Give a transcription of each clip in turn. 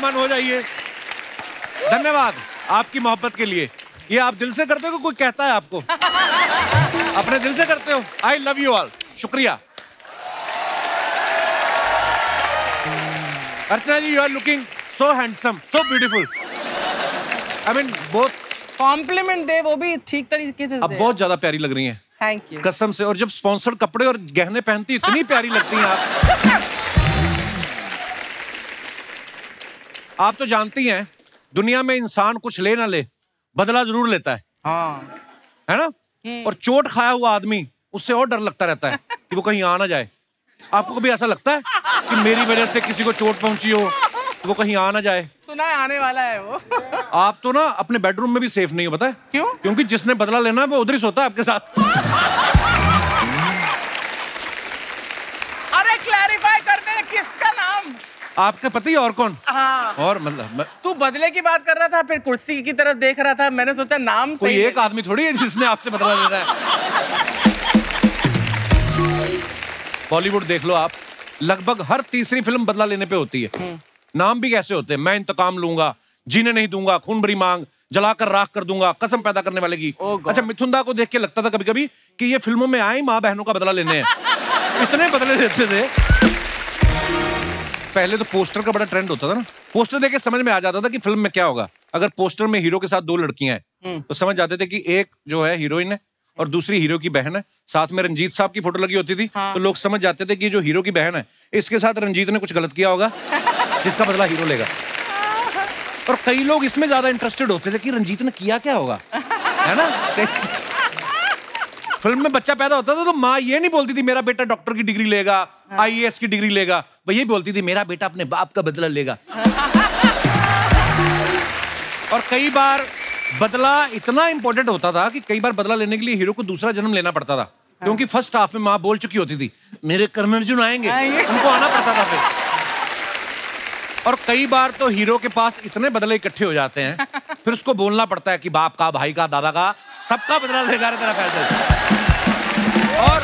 विराजमान हो जाइए। धन्यवाद आपकी मोहब्बत के लिए। ये आप दिल से करते हो कि कोई कहता है आपको? अपने दिल से करते हो। I love you all. शुक्रिया। Archana ji, you are looking so handsome, so beautiful. I mean both. Compliment दे वो भी ठीक तरीके से। अब बहुत ज्यादा प्यारी लग रही हैं। Thank you. कसम से। और जब स्पॉन्सर्ड कपड़े और गहने पहनती इतनी प्यारी लगती हैं आप। आप तो जानती हैं दुनिया में इंसान कुछ ले ना ले, बदला जरूर लेता है। हाँ। है ना? और चोट खाया हुआ आदमी, उससे और डर लगता रहता है कि वो कहीं आ ना जाए। आपको कभी ऐसा लगता है कि मेरी वजह से किसी को चोट पहुंची हो, तो वो कहीं आ ना जाए? सुना है आने वाला है वो। आप तो ना अपने बेडरूम में भी सेफ नहीं हो, पता है क्यों? क्योंकि जिसने बदला लेना है वो उधर ही सोता है आपके साथ। अरे क्लैरिफाई करते हैं, किसका नाम? आपका पति और कौन? हाँ। और मतलब तू बदले की बात कर रहा था, फिर कुर्सी की तरफ देख रहा था, मैंने सोचा नाम कोई सही एक आदमी थोड़ी है जिसने आपसे बदला लेना है। बॉलीवुड देख लो आप, लगभग हर तीसरी फिल्म बदला लेने पे होती है। नाम भी कैसे होते हैं? मैं इंतकाम लूंगा, जीने नहीं दूंगा, खून भरी मांग, जलाकर राख कर दूंगा, कसम पैदा करने वाले की। अच्छा, मिथुन दा को देख के लगता था कभी कभी कि ये फिल्मों में आए माँ बहनों का बदला लेने हैं। इतने बदले देते थे। पहले तो पोस्टर का बड़ा ट्रेंड होता था ना, पोस्टर देख के समझ में आ जाता था कि फिल्म में क्या होगा। अगर पोस्टर में हीरो के साथ दो लड़कियां हैं तो समझ जाते थे कि एक जो है हीरोइन है और दूसरी हीरो की बहन है। साथ में रंजीत साहब की फोटो लगी होती थी। तो लोग समझ जाते थे कि जो हीरो की बहन है इसके साथ रंजीत ने कुछ गलत किया होगा, जिसका बदला हीरो लेगा। और कई लोग इसमें ज्यादा इंटरेस्टेड होते थे कि रंजीत ने किया क्या होगा, है ना? फिल्म में बच्चा पैदा होता था तो माँ ये नहीं बोलती थी मेरा बेटा डॉक्टर की डिग्री लेगा, आईएएस की डिग्री लेगा, वो ये बोलती थी मेरा बेटा अपने बाप का बदला लेगा। और कई बार बदला इतना इंपॉर्टेंट होता था कि कई बार बदला लेने के लिए हीरो को दूसरा जन्म लेना पड़ता था, क्योंकि फर्स्ट हाफ में माँ बोल चुकी होती थी मेरे कर्म अर्जुन आएंगे, उनको आना पड़ता था फिर। और कई बार तो हीरो के पास इतने बदले इकट्ठे हो जाते हैं फिर उसको बोलना पड़ता है कि बाप का, भाई का, दादा का, सबका बदला लेगा रे तेरा फैसला। और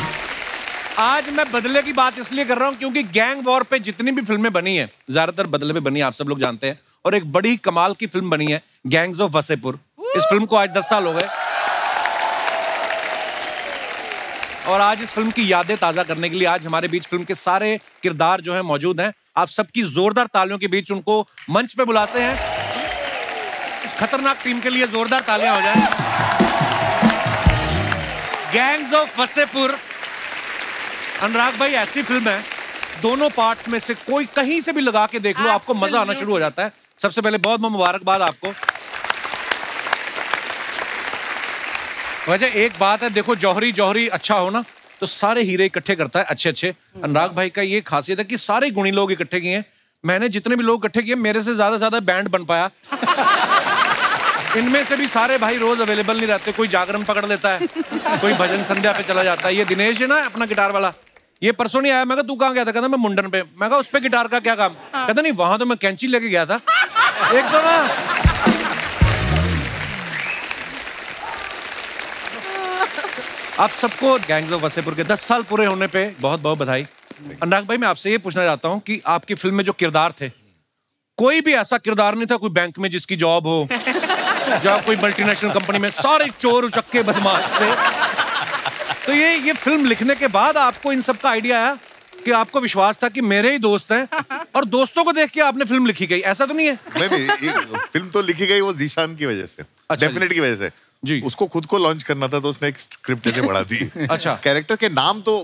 आज मैं बदले की बात इसलिए कर रहा हूं क्योंकि गैंग वॉर पे जितनी भी फिल्में बनी हैं ज्यादातर बदले पे बनी है, आप सब लोग जानते हैं। और एक बड़ी कमाल की फिल्म बनी है गैंग्स ऑफ वसेपुर। इस फिल्म को आज 10 साल हो गए और आज इस फिल्म की यादें ताजा करने के लिए आज हमारे बीच फिल्म के सारे किरदार जो हैं मौजूद हैं। आप सबकी जोरदार तालियों के बीच उनको मंच पे बुलाते हैं। इस खतरनाक टीम के लिए जोरदार तालियां हो जाएं। गैंग्स ऑफ वसेपुर, अनुराग भाई, ऐसी फिल्म है दोनों पार्ट्स में से कोई कहीं से भी लगा के देख लो आपको मजा आना शुरू हो जाता है। सबसे पहले बहुत बहुत मुबारकबाद आपको। वजह एक बात है, देखो जौहरी जौहरी अच्छा हो ना तो सारे हीरे इकट्ठे करता है अच्छे अच्छे। अनुराग भाई का ये खासियत है कि सारे गुणी लोग इकट्ठे किए हैं। मैंने जितने भी लोग इकट्ठे किए मेरे से ज्यादा बैंड बन पाया। इनमें से भी सारे भाई रोज अवेलेबल नहीं रहते, कोई जागरण पकड़ लेता है, कोई भजन संध्या पे चला जाता है। ये दिनेश है ना अपना गिटार वाला, ये परसों नहीं आया। मैं कहा तू कहाँ गया था? कहता मैं मुंडन पे। मैं कहा उस पे गिटार का क्या काम? कहता नहीं वहां तो मैं कैंची लेके गया था। एक तो ना आप सबको गैंग्स ऑफ वसेपुर के 10 साल पूरे होने पे बहुत बहुत बधाई। अनुराग भाई, मैं आपसे ये पूछना चाहता हूँ कि आपकी फिल्म में जो किरदार थे, कोई भी ऐसा किरदार नहीं था कोई बैंक में जिसकी जॉब हो, जहाँ कोई मल्टीनेशनल कंपनी में, सारे चोर उचक्के बदमाश थे। तो ये फिल्म लिखने के बाद आपको इन सब का आइडिया आया कि आपको विश्वास था कि मेरे ही दोस्त हैं और दोस्तों को देख के आपने फिल्म लिखी गई, ऐसा तो नहीं है? नहीं, फिल्म तो लिखी गई वो जीशान की वजह से, डेफिनेट की वजह से जी। उसको खुद को लॉन्च करना था तो उसने एक स्क्रिप्ट जैसे बढ़ा दी। अच्छा। कैरेक्टर के नाम तो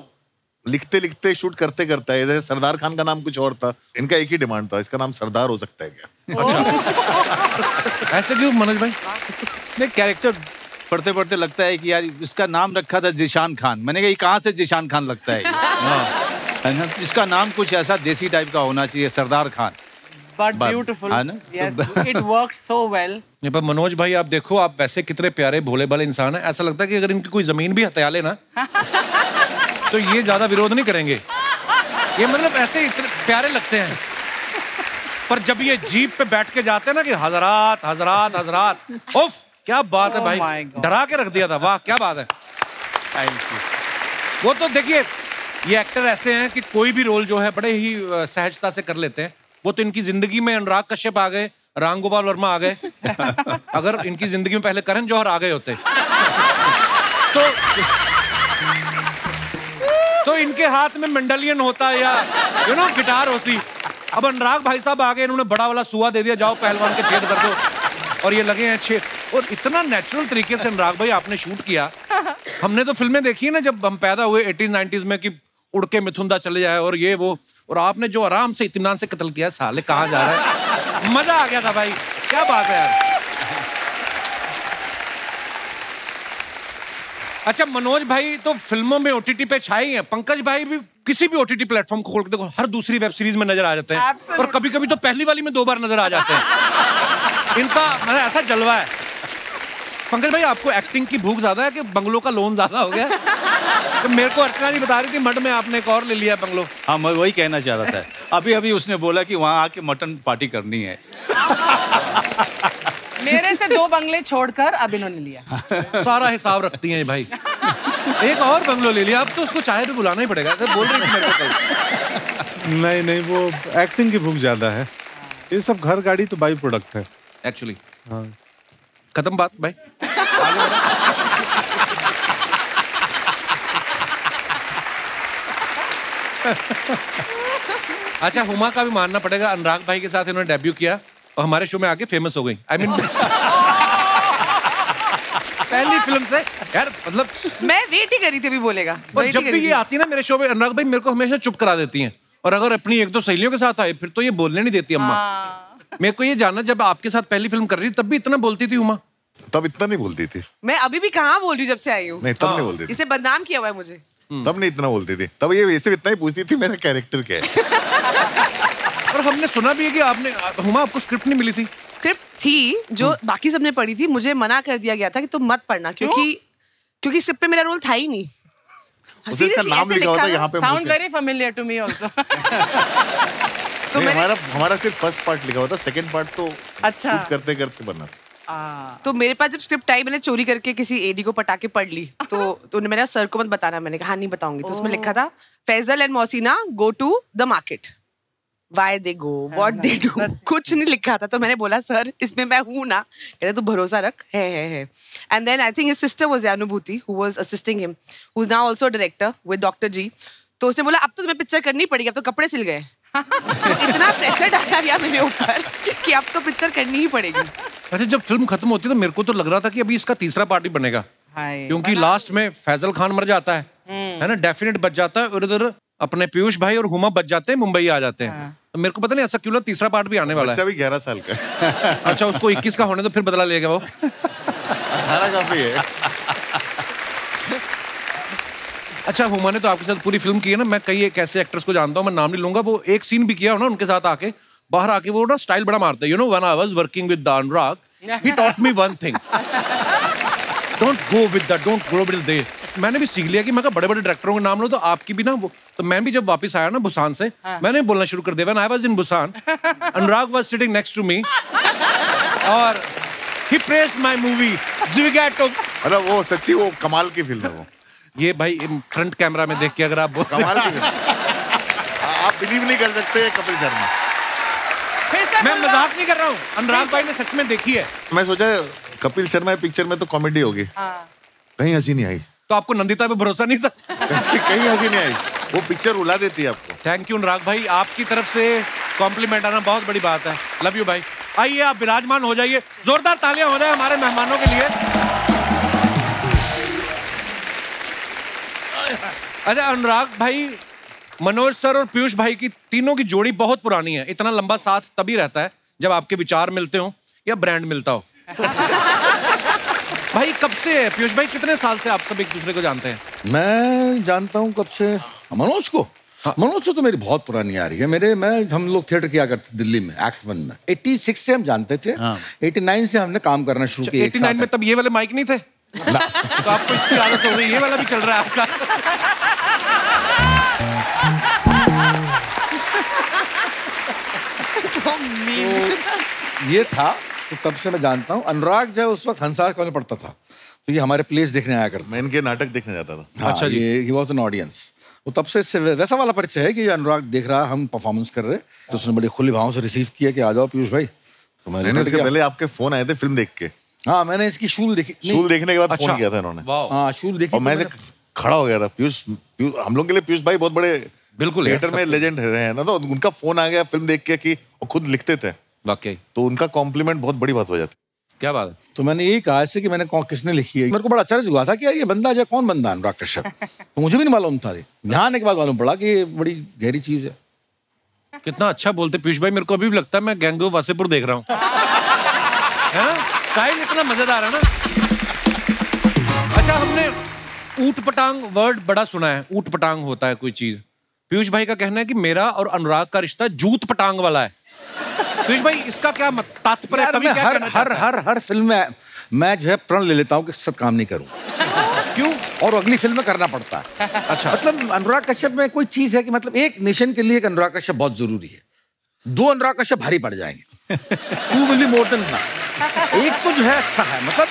लिखते लिखते शूट करते करता है। जैसे सरदार खान का नाम कुछ और था, इनका एक ही डिमांड था, इसका नाम सरदार हो सकता है क्या? अच्छा। ऐसे क्यों मनोज भाई? नहीं, कैरेक्टर पढ़ते पढ़ते लगता है कि यार इसका नाम रखा था जिशान खान। मैंने कहा कहाँ से जिशान खान लगता है है ना? इसका नाम कुछ ऐसा देसी टाइप का होना चाहिए, Sardar Khan. But beautiful. Yes, it worked so well. पर मनोज भाई आप देखो, आप वैसे कितने प्यारे भोले भाले इंसान हैं। ऐसा लगता है कि अगर इनकी कोई जमीन भी हथिया लेना तो ये ज्यादा विरोध नहीं करेंगे। ये मतलब ऐसे इतने प्यारे लगते हैं, पर जब ये जीप पे बैठ के जाते हैं ना कि हजरात हजरात हजरात, उफ क्या बात है भाई, डरा के रख दिया था। वाह क्या बात है। Thank you. वो तो देखिए ये एक्टर ऐसे हैं कि कोई भी रोल जो है बड़े ही सहजता से कर लेते हैं। वो तो इनकी जिंदगी में अनुराग कश्यप आ गए, राम गोपाल वर्मा आ गए। अगर इनकी जिंदगी में पहले करण जौहर आ गए होते तो इनके हाथ में मेंडलियन होता या गिटार होती। अब अनुराग भाई साहब आ गए, इन्होंने बड़ा वाला सुआ दे दिया, जाओ पहलवान के छेद कर दो, और ये लगे हैं छेद। और इतना नेचुरल तरीके से अनुराग भाई आपने शूट किया। हमने तो फिल्में देखी है ना जब हम पैदा हुए 80s 90s में, कि उड़ के मिथुंदा चले जाए और ये वो, और आपने जो आराम से इत्मीनान से कत्ल किया, साले कहाँ जा रहा है। मजा आ गया था भाई, क्या बात है यार। अच्छा, मनोज भाई तो फिल्मों में OTT पे छाए हैं, पंकज भाई भी किसी भी OTT प्लेटफॉर्म को खोल के देखो, हर दूसरी वेब सीरीज में नजर आ जाते हैं। और कभी कभी तो पहली वाली में 2 बार नजर आ जाते हैं। इनका मतलब ऐसा जलवा है। पंकज भाई, आपको एक्टिंग की भूख ज्यादा है कि बंगलों का लोन ज्यादा हो गया? तो मेरे को अर्चना जी बता रही थी मड में आपने एक और ले लिया बंगलो। हाँ, मैं वही कहना चाह रहा था। अभी अभी उसने बोला कि वहाँ आके मटन पार्टी करनी है। मेरे से 2 बंगले छोड़कर अब इन्होंने लिया। सारा हिसाब रखती हैं भाई। एक और बंगलो ले लिया, अब तो उसको चाय पे बुलाना ही पड़ेगा। तो बोल रही थी मेरे को कल। नहीं, वो एक्टिंग की भूख ज्यादा है। ये सब घर गाड़ी तो बाई प्रोडक्ट है एक्चुअली। हाँ, खत्म बात भाई। अच्छा, हुमा का भी मानना पड़ेगा, अनुराग भाई के साथ इन्होंने डेब्यू किया और हमारे शो में आके फेमस हो गई। I mean, पहली फिल्म से यार, मतलब मैं वेट ही करी थी अभी बोलेगा। और जब भी ये आती ना मेरे शो में, अनुराग भाई मेरे को हमेशा चुप करा देती हैं। और अगर अपनी 1-2 सहेलियों के साथ आए फिर तो ये बोलने नहीं देती अम्मा। मेरे को ये जानना, जब आपके साथ पहली फिल्म कर रही थी तब भी इतना बोलती थी हुमा? तब इतना नहीं बोलती थी। मैं अभी भी कहाँ बोल रही हूँ जब से आई हूँ। नहीं, तब नहीं बोलती थी। इसे बदनाम किया हुआ है मुझे। तब नहीं इतना बोलती थी। तब ये वैसे इतना ही पूछती थी मेरा कैरेक्टर क्या है। और हमने सुना भी है कि आपने, हुमा, आपको स्क्रिप्ट नहीं मिली थी? स्क्रिप्ट थी जो बाकी सबने पढ़ी थी, मुझे मना कर दिया गया था कि तुम मत पढ़ना, क्योंकि स्क्रिप्ट पे मेरा रोल था ही नहीं। उसे इसका नाम लिखा होता यहाँ पे। Sound very familiar to me also. तो हमारा सिर्फ फर्स्ट पार्ट लिखा होता, सेकंड पार्ट तो अच्छा शूट करते करते बना। तो मेरे पास जब स्क्रिप्ट आई, मैंने चोरी करके किसी एडी को पटा के पढ़ ली। तो मैंने सर को मत बताना, मैंने कहा हाँ नहीं बताऊंगी। तो उसमें लिखा था Faisal and Mohsina go to the market, why they go, what they do, कुछ नहीं लिखा था। तो मैंने बोला सर इसमें मैं हूँ ना? कहते तू भरोसा रख, है। And then I think his sister was Anubhuti who was assisting him, who is now also director with doctor ji. तो उसने बोला अब तो तुम्हें पिक्चर करनी पड़ेगी, अब तो कपड़े सिल गए। तो इतना प्रेशर डाला गया मेरे ऊपर कि अब तो पिक्चर करनी ही पड़ेगी। अच्छा, जब फिल्म खत्म होती तो मेरे को तो लग रहा था कि अभी इसका तीसरा पार्ट ही बनेगा, क्योंकि लास्ट में फैजल खान मर जाता है ना, डेफिनेट बच जाता है, और उधर अपने पीयूष भाई और हुमा बच जाते हैं, मुंबई आ जाते हैं। तो मेरे को पता नहीं ऐसा क्यों लगा तीसरा पार्ट भी आने वाला है। बच्चा भी 11 साल का है। अच्छा, उसको 21 का होने तो फिर बदला लेगा वो। 18 काफी है। अच्छा, हुमा ने तो आपके साथ पूरी फिल्म की है ना। मैं कई एक ऐसे एक्टर्स को जानता हूँ, मैं नाम नहीं लूंगा, वो एक सीन भी किया हो ना उनके साथ आके, बाहर आके वो ना स्टाइल बड़ा मारते हैं। You know, when I was working with Anurag, he taught me one thing, don't go with that, don't go with they. मैंने भी सीख लिया कि मैं बड़े बड़े डायरेक्टरों के नाम लो तो आपकी भी ना वो। तो मैं भी जब वापस आया ना बुसान से, मैंने बोलना शुरू कर दिया, when I was in Busan, Anurag was sitting next to me और he praised my movie Zwigato. मतलब वो सच्ची वो कमाल की फिल्म है वो। ये भाई फ्रंट कैमरा में देख के अगर आप बोलते कमाल की फिल्म, आप बिलीव नहीं कर सकते कपिल शर्मा। मैं मजाक नहीं कर रहा हूँ, अनुराग भाई ने सच में देखी है। मैं सोचा कपिल शर्मा पिक्चर में तो कॉमेडी होगी, कहीं हंसी नहीं आई। तो आपको नंदिता पे भरोसा नहीं था? कहीं हंसी नहीं आई, वो पिक्चर रुला देती है आपको। थैंक यू अनुराग भाई, आपकी तरफ से कॉम्प्लीमेंट आना बहुत बड़ी बात है। लव यू भाई। आइए आप विराजमान हो जाइए, जोरदार तालियां हो जाए हमारे मेहमानों के लिए। अच्छा, अनुराग भाई, मनोज सर और पीयूष भाई की तीनों की जोड़ी बहुत पुरानी है। इतना लंबा साथ तभी रहता है जब आपके विचार मिलते हो या ब्रांड मिलता हो। भाई कब से है पीयूष भाई, कितने साल से आप सब एक दूसरे को जानते हैं? मैं जानता हूँ कब से मनोज को। हाँ। मनोज से तो मेरी बहुत पुरानी आ रही है। हम लोग थिएटर किया करते दिल्ली में, एक्ट 1 में। 86 से हम जानते थे। हाँ। 89 से हमने काम करना शुरू किया। 89 में तब ये वाले माइक नहीं थे? तो आपको इसकी आदत हो गई, ये वाला भी चल रहा है आपका। तो ये था, तो तब से मैं जानता हूँ। अनुराग जो उस वक्त हंसा कॉलेज पढ़ता था, तो ये हमारे प्लेस देखने आया करता। मैं इनके नाटक देखने जाता था। हाँ, अच्छा जी। He was an audience. वो तब से इससे वैसा वाला परिचय है कि अनुराग देख रहा, हम परफॉर्मेंस कर रहे, तो उसने बड़े खुले भाव से रिसीव किया कि आ जाओ पीयूष भाई। तो मैंने उसके पहले आपके फोन आए थे फिल्म देख के। हाँ, मैंने इसकी शूल देखी। शूल देखने के बाद फोन किया था इन्होंने। हाँ, शूल देखी और मैं खड़ा हो गया था। पीयूष, हम लोग के लिए पीयूष भाई बहुत बड़े बिल्कुल थिएटर में लेजेंड रहे हैं ना, तो उनका फोन आ गया फिल्म देख के कि वो खुद लिखते थे वाकई, तो उनका कॉम्प्लीमेंट बहुत बड़ी बात हो जाती। क्या बात है। तो मैंने यही कहा ऐसे कि मैंने किसने लिखी है। मेरे को बड़ा आश्चर्य हुआ था कि यार ये बंदा जो कौन बंदा है अनुराग कश्यप, तो मुझे भी नहीं मालूम था। यहाँ आने के बाद मालूम पड़ा कि ये बड़ी गहरी चीज है। कितना अच्छा बोलते पीयूष भाई, मेरे को अभी भी लगता है मैं गैंगो वासेपुर देख रहा हूँ। स्टाइल इतना मजेदार है ना। अच्छा, हमने ऊट पटांग वर्ड बड़ा सुना है। ऊट पटांग होता है कोई चीज। पीयूष भाई का कहना है कि मेरा और अनुराग का रिश्ता जूत पटांग वाला है। पीयूष भाई, इसका क्या तात्पर्य? हर फिल्म में मैं जो है प्रण ले लेता हूँ कि सत काम नहीं करूँ। क्यों? और अगली फिल्म में करना पड़ता है। अच्छा, मतलब अनुराग कश्यप में कोई चीज है कि मतलब एक नेशन के लिए एक अनुराग कश्यप बहुत जरूरी है। 2 अनुराग कश्यप भारी पड़ जाएंगे। 2 will be more than enough। एक तो जो है अच्छा है, मतलब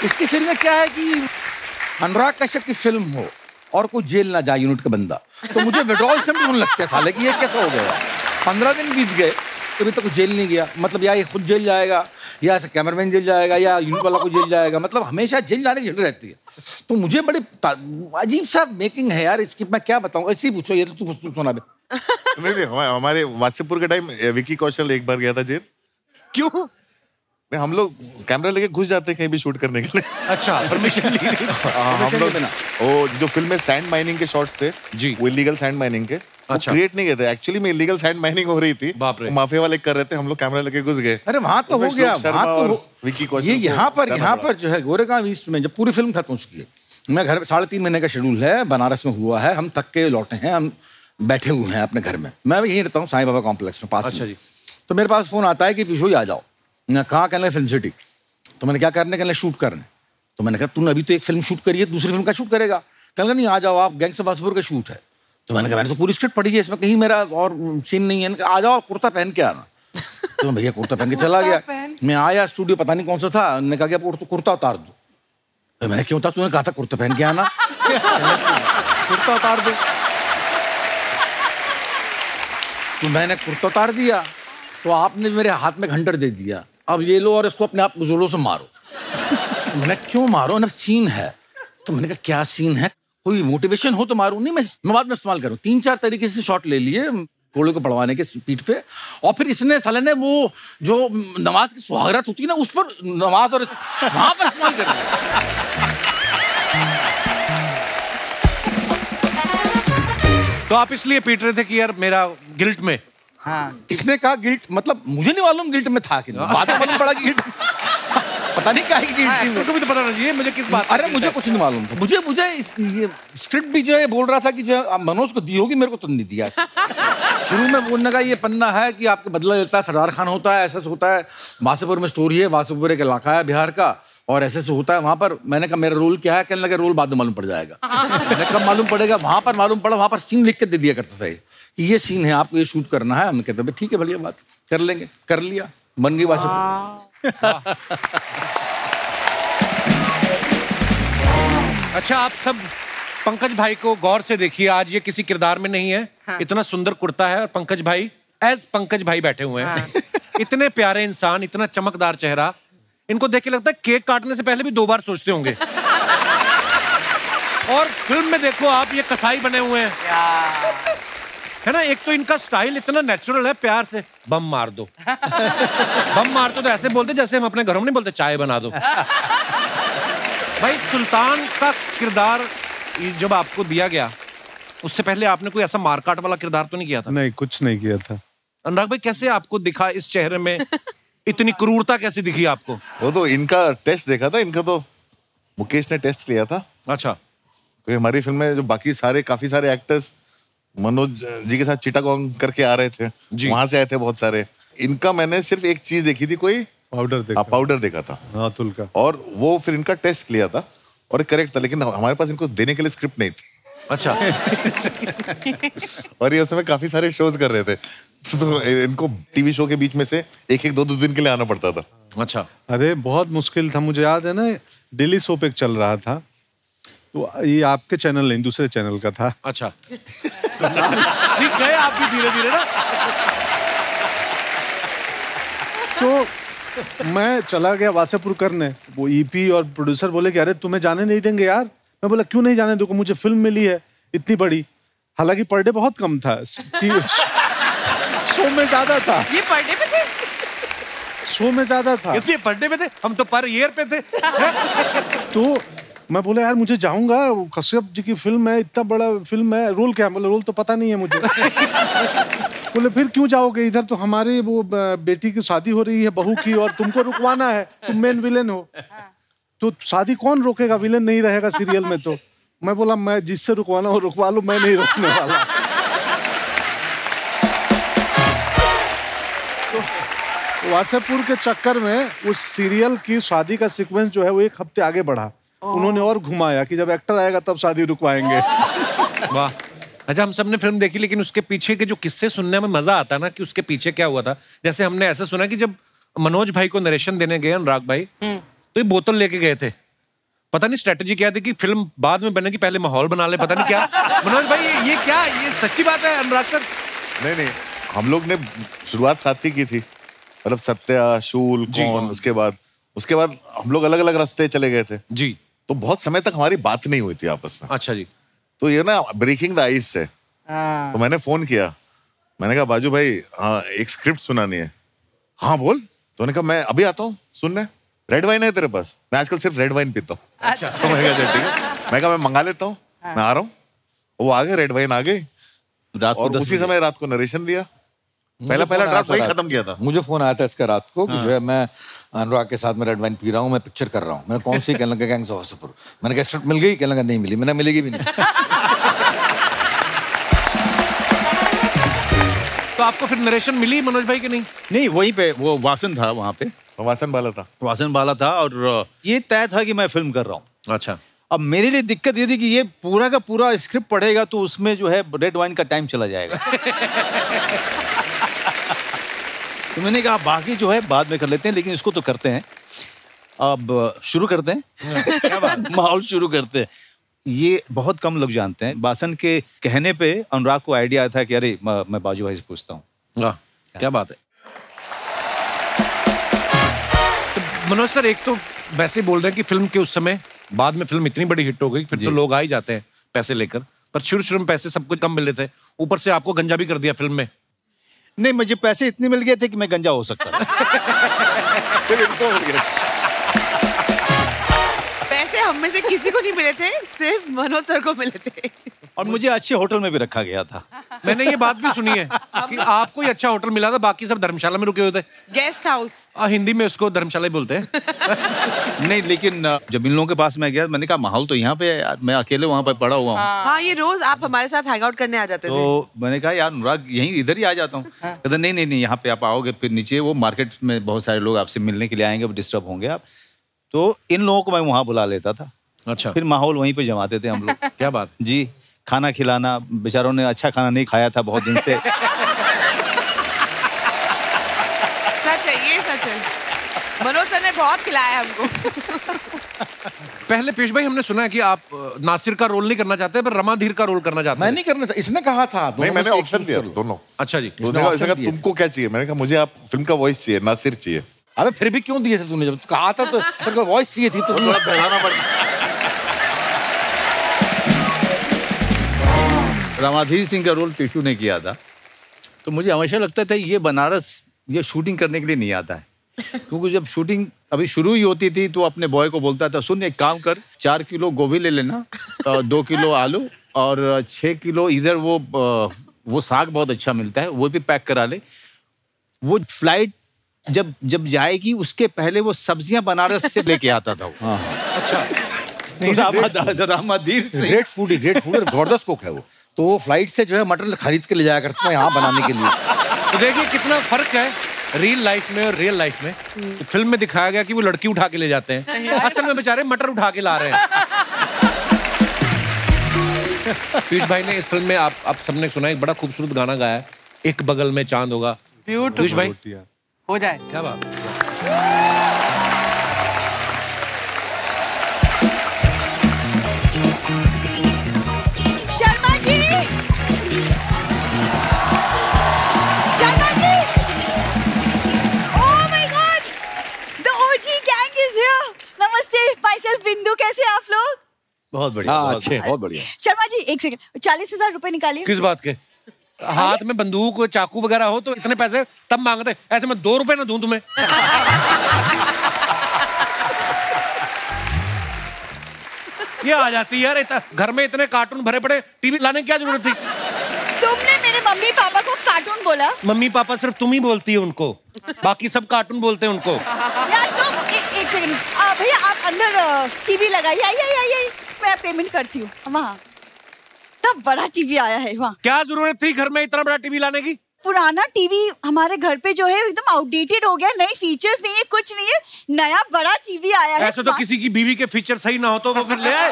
इसकी फिल्म में क्या है कि अनुराग कश्यप की फिल्म हो और कोई जेल ना जाए यूनिट का बंदा, तो मुझे विड्रॉल से होने लगता है साले कि ये कैसा हो गया। 15 दिन बीत गए अभी तक जेल नहीं गया, मतलब या ये खुद जेल जाएगा या ऐसे कैमरामैन जेल जाएगा या यूनिट वाला को जेल जाएगा, मतलब हमेशा जेल जाने की झड़ रहती है। तो मुझे बड़े अजीब सा मेकिंग है यार इसकी, मैं क्या बताऊं। ऐसे ही पूछो, ये तो तू सुना दे। नहीं, हमारे वासेपुर के टाइम विकी कौशल एक बार गया था जेल। क्यों? नहीं, हम लोग कैमरा लेके घुस जाते हैं कहीं भी शूट करने के लिए। अच्छा, परमिशन ली? हम लोग वो जो फिल्म में सैंड माइनिंग के शॉट्स थे जी, वो इलीगल सैंड माइनिंग के अच्छा क्रिएट नहीं किए थे। एक्चुअली में इलीगल सैंड माइनिंग हो रही थी, माफिया वाले कर रहे थे, हम लोग कैमरा लेके घुस गए। अरे वहां तो हो गया, वहां तो विकी कौशल। ये यहाँ पर जो है गोरेगांव ईस्ट में जब पूरी फिल्म खत्म हो चुकी है, मैं घर 3.5 महीने का शेड्यूल है, बनारस में हुआ है, हम थक के लौटे हैं, हम बैठे हुए हैं अपने घर में। मैं यहीं रहता हूँ साईं बाबा कॉम्प्लेक्स में पास। अच्छा जी। तो मेरे पास फोन आता है कि पीछू आ जाओ। मैं कहाँ? कहने फिल्म सिटी। तो मैंने क्या करने? कहने शूट करने। तो मैंने कहा तूने अभी तो एक फिल्म शूट करी है, दूसरी फिल्म का शूट करेगा? कहने नहीं, आ जाओ आप, गैंग्स ऑफ वासेपुर का शूट है। तो मैंने कहा मैंने तो पूरी स्क्रिप्ट पढ़ी है, इसमें कहीं मेरा और सीन नहीं है। आ जाओ, कुर्ता पहन के आना। तो भैया कुर्ता पहन के चला गया। मैं आया, स्टूडियो पता नहीं कौन सा था, उन्होंने कहा कि आप कुर्ता उतार दो। तो मैंने क्यों था? तूने कहा था कुर्ता पहन के आना। कुर्ता उतार दो। तो मैंने कुर्ता उतार दिया, तो आपने मेरे हाथ में घंटर दे दिया, अब ये लो और इसको अपने आप जोरों से मारो। तो मैंने क्यों मारो ना, सीन है। तो मैंने कहा क्या सीन है, कोई मोटिवेशन हो तो मारूं। नहीं, मैं बाद में इस्तेमाल करूं। 3-4 तरीके से शॉट ले लिए घोड़े को पड़वाने के पीठ पे, और फिर इसने साले ने वो जो नमाज की सुहागरात होती है ना, उस पर नमाज और वहां पर इस्तेमाल कर दिया। तो आप इसलिए पीट रहे थे कि यार मेरा गिल्ट में? हाँ। इसने कहा गिल्ट, मतलब मुझे नहीं मालूम गिल्ट में था कि नहीं, बाद में मालूम पड़ा कि गिल्ट पता नहीं क्या है गिल्ट थी। मुझे भी तो पता नहीं चाहिए मुझे किस बात। अरे मुझे कुछ नहीं मालूम था। मुझे ये स्क्रिप्ट भी जो है बोल रहा था कि जो मनोज को दी होगी, मेरे को तो नहीं दिया। शुरू में बोलने का ये पन्ना है कि आपके बदला लेता है, सरदार खान होता है, ऐसा होता है, वासेपुर में स्टोरी है, वासेपुर एक इलाका है बिहार का, और ऐसे से होता है वहां पर। मैंने कहा मेरा रोल क्या है? कहने लगा रोल बाद में मालूम पड़ जाएगा। मैंने कब मालूम पड़ेगा? वहां पर मालूम पड़ा, वहां पर सीन लिख के दे दिया करता था कि ये सीन है, आपको ये शूट करना है। हमने कहते ठीक है, बढ़िया बात, कर लेंगे। कर लिया, बन गई वासेपुर। अच्छा, आप सब पंकज भाई को गौर से देखिए, आज ये किसी किरदार में नहीं है। हाँ। इतना सुंदर कुर्ता है और पंकज भाई एज पंकज भाई बैठे हुए हैं। हाँ। इतने प्यारे इंसान, इतना चमकदार चेहरा, इनको देख के लगता है केक काटने से पहले भी 2 बार सोचते होंगे। और फिल्म में देखो आप, ये कसाई बने हुए हैं, है ना। एक तो इनका स्टाइल इतना नेचुरल है, प्यार से बम मार दो। बम मार दो तो ऐसे बोलते जैसे हम अपने घरों में नहीं बोलते चाय बना दो। भाई, सुल्तान का किरदार जब आपको दिया गया, उससे पहले आपने कोई ऐसा मारकाट वाला किरदार तो नहीं किया था? नहीं, कुछ नहीं किया था। अनुराग भाई, कैसे आपको दिखा इस चेहरे में इतनी क्रूरता, कैसे दिखी आपको? वो तो इनका टेस्ट देखा था, इनका तो मुकेश ने टेस्ट लिया था। अच्छा। तो हमारी फिल्म में जो बाकी काफी सारे एक्टर्स मनोज जी के साथ चिटागोंग करके आ रहे थे, वहां से आए थे बहुत सारे। इनका मैंने सिर्फ एक चीज देखी थी, कोई पाउडर देखा था अतुल का, और वो फिर इनका टेस्ट लिया था और करेक्ट था, लेकिन हमारे पास इनको देने के लिए स्क्रिप्ट नहीं थी। अच्छा। और ये उस समय काफी सारे शोज कर रहे थे, तो इनको टीवी शो के बीच में से 1-2 दिन के लिए आना पड़ता था। अच्छा। अरे बहुत मुश्किल था, मुझे याद है ना, डेली सोप एक चल रहा था, तो ये आपके चैनल नहीं, दूसरे चैनल का था। अच्छा। सीख गए आप भी धीरे धीरे ना। तो मैं चला गया वासेपुर करने, वो ईपी और प्रोड्यूसर बोले कि अरे तुम्हें जाने नहीं देंगे यार। मैं बोला क्यों नहीं जाने, देखो मुझे फिल्म मिली है इतनी बड़ी, हालांकि पर डे बहुत कम था, शो में ज्यादा था। ये पर डे पे थे? शो में ज्यादा था। इसलिए पर डे पे थे, हम तो पर ईयर पे थे। तो मैं बोला यार मुझे जाऊंगा, कश्यप जी की फिल्म है, इतना बड़ा फिल्म है, रोल क्या है? बोले रोल तो पता नहीं है मुझे। बोले फिर क्यों जाओगे, इधर तो हमारी वो बेटी की शादी हो रही है बहू की, और तुमको रुकवाना है, तुम मेन विलेन हो। तो शादी कौन रोकेगा, विलेन नहीं रहेगा सीरियल में। तो मैं बोला मैं जिससे रुकवाना हो रुकवा लो, मैं नहीं रोकने वाला। तो वासेपुर के चक्कर में उस सीरियल की शादी का सीक्वेंस जो है वो 1 हफ्ते आगे बढ़ा। उन्होंने और घुमाया कि जब एक्टर आएगा तब शादी रुकवाएंगे। वाह। अच्छा, हम सबने फिल्म देखी, लेकिन उसके पीछे के जो किस्से सुनने में मजा आता ना कि उसके पीछे क्या हुआ था। जैसे हमने ऐसा सुना कि जब मनोज भाई को नरेशन देने गए अनुराग भाई, तो ये बोतल लेके गए थे। पता नहीं स्ट्रेटेजी क्या थी कि फिल्म बाद में बनेगी, पहले माहौल बना ले, पता नहीं क्या। मनोज भाई ये क्या, ये सच्ची बात है अनुराग सर? नहीं, हम लोग ने शुरुआत साथ ही की थी, मतलब सत्या, शूल, कौन, उसके बाद हम लोग अलग अलग रास्ते चले गए थे जी। तो बहुत समय तक हमारी बात नहीं हुई थी आपस में। अच्छा जी। तो ये ना ब्रेकिंग द आइस है। तो मैंने फोन किया, मैंने कहा बाजू भाई एक स्क्रिप्ट सुनानी है। हाँ बोल। तो उन्होंने कहा मैं अभी आता हूँ सुनने, रेड वाइन है तेरे पास? मैं आजकल सिर्फ रेड वाइन पीता हूँ। अच्छा। तो मैं कहा ठीक है, मैं कहा मैं मंगा लेता हूँ, मैं आ रहा हूँ। वो आ गए, रेड वाइन आ गई, और उसी समय रात को नरेशन दिया। पहला ड्राफ्ट वही खत्म किया था। मुझे फोन आया था इसका रात को कि जो है मैं अनुराग के साथ में रेड वाइन पी रहा हूँ, मैं पिक्चर कर रहा हूँ। मैंने कौन सी? कहने लगा गैंग्स ऑफ वासेपुर। मैंने कहा स्क्रिप्ट मिल गई? कहने लगा नहीं मिली। मैंने मिलेगी भी नहीं। तो आपको फिर नरेशन मिली मनोज भाई की? नहीं, वहीं पे वो वासन था, वहाँ पे वासन वाला था और ये तय था कि मैं फिल्म कर रहा हूँ। अच्छा। अब मेरे लिए दिक्कत ये थी कि ये पूरा का पूरा स्क्रिप्ट पढ़ेगा तो उसमें जो है रेड वाइन का टाइम चला जाएगा। तो मैंने कहा बाकी जो है बाद में कर लेते हैं, लेकिन इसको तो करते हैं। अब शुरू करते हैं। क्या बात? माहौल शुरू करते हैं। ये बहुत कम लोग जानते हैं, बासन के कहने पे अनुराग को आइडिया आया था कि अरे मैं बाजू भाई से पूछता हूँ। क्या बात है। तो मनोज सर, एक तो वैसे बोल रहे हैं कि फिल्म के उस समय, बाद में फिल्म इतनी बड़ी हिट हो गई, फिर तो लोग आ ही जाते हैं पैसे लेकर, पर शुरू में पैसे सब कुछ कम मिले थे, ऊपर से आपको गंजा भी कर दिया फिल्म में। नहीं, मुझे पैसे इतने मिल गए थे कि मैं गंजा हो सकता था। पैसे हम में से किसी को नहीं मिले थे, सिर्फ मनोज सर को मिले थे। और मुझे अच्छे होटल में भी रखा गया था। मैंने ये बात भी सुनी है कि आपको ही अच्छा होटल मिला था, बाकी सब धर्मशाला में रुके हुए थे। Guest house. हिंदी में उसको धर्मशाला ही बोलते हैं। नहीं, लेकिन जब इन लोगों के पास मैं गया, मैंने कहा माहौल तो यहाँ पे है यार, मैं अकेले वहाँ पे पड़ा हुआ हूँ। हाँ, ये रोज आप हमारे साथ हैंग आउट करने आ जाते थे। तो मैंने कहा यार अनुराग यहीं इधर ही आ जाता हूँ। कहता नहीं, यहाँ पे आप आओगे फिर नीचे वो मार्केट में बहुत सारे लोग आपसे मिलने के लिए आएंगे, डिस्टर्ब होंगे आप। तो इन लोगों को मैं वहाँ बुला लेता था। अच्छा। फिर माहौल वहीं पे जमाते थे हम लोग। क्या बात जी। खाना खिलाना, बेचारों ने अच्छा खाना नहीं खाया था बहुत दिन से। सच है, ये सच है। मनोज सर ने बहुत खिलाया हमको। पहले पीयूष भाई, हमने सुना है कि आप नासिर का रोल नहीं करना चाहते, पर रमाधीर का रोल करना चाहते हैं। मैं नहीं करना था, इसने कहा था। नहीं, मैंने ऑप्शन दिया दोनों। अच्छा जी। तुमको क्या चाहिए? मैंने कहा मुझे आप फिल्म का वॉइस चाहिए, नासिर चाहिए। अरे फिर भी क्यों दिए थे तूने? जब कहा था तो फिर वॉइस चाहिए थी तो थोड़ा बढ़ाना पड़ता। रामाधीर सिंह का रोल टिशू ने किया था, तो मुझे हमेशा लगता था ये बनारस ये शूटिंग करने के लिए नहीं आता है, क्योंकि जब शूटिंग अभी शुरू ही होती थी तो अपने बॉय को बोलता था, सुन एक काम कर, 4 किलो गोभी ले लेना, 2 किलो आलू और 6 किलो इधर वो साग बहुत अच्छा मिलता है, वो भी पैक करा ले। वो फ्लाइट जब जाएगी उसके पहले वो सब्जियां बनारस से लेके आता था। अच्छा। रामाधीर सिंह ग्रेट फूड जबरदस्त कुक है वो। तो वो फ्लाइट से जो है मटन खरीद के ले जाया करते हैं यहाँ बनाने के लिए। तो देखिए कितना फर्क है रियल लाइफ में और रियल लाइफ में। तो फिल्म में दिखाया गया कि वो लड़की उठा के ले जाते हैं, असल में बेचारे मटर उठा के ला रहे हैं। पीयूष भाई ने इस फिल्म में आप सबने सुना एक बड़ा खूबसूरत गाना गाया है, एक बगल में चांद होगा। पीयूष भाई हो जाए। क्या बात। बिंदु कैसे आप लोग? बहुत बढ़िया। हाँ अच्छे, बहुत बढ़िया। शर्मा जी 1 सेकंड, 40,000 रुपए निकालिए। किस बात के? हाथ में बंदूक चाकू वगैरह हो तो इतने पैसे तब मांगते, ऐसे मैं 2 रुपए ना दूं तुम्हें। ये आ जाती यार, घर में इतने कार्टून भरे पड़े, टीवी लाने की क्या जरूरत थी? तुमने मेरे मम्मी पापा को कार्टून बोला? मम्मी पापा सिर्फ तुम ही बोलती है उनको, बाकी सब कार्टून बोलते हैं उनको। यार तुम 1 सेकंड भैया, आप अंदर टीवी लगाइए। आइए, मैं पेमेंट करती हूँ। वहाँ तब बड़ा टीवी आया है वहाँ। क्या जरूरत थी घर में इतना बड़ा टीवी लाने की? पुराना टीवी हमारे घर पे जो है एकदम आउटडेटेड हो गया, नए फीचर्स नहीं है, कुछ नहीं है, नया बड़ा टीवी आया है। ऐसे तो किसी की बीवी के फीचर सही ना हो तो वो फिर ले आए।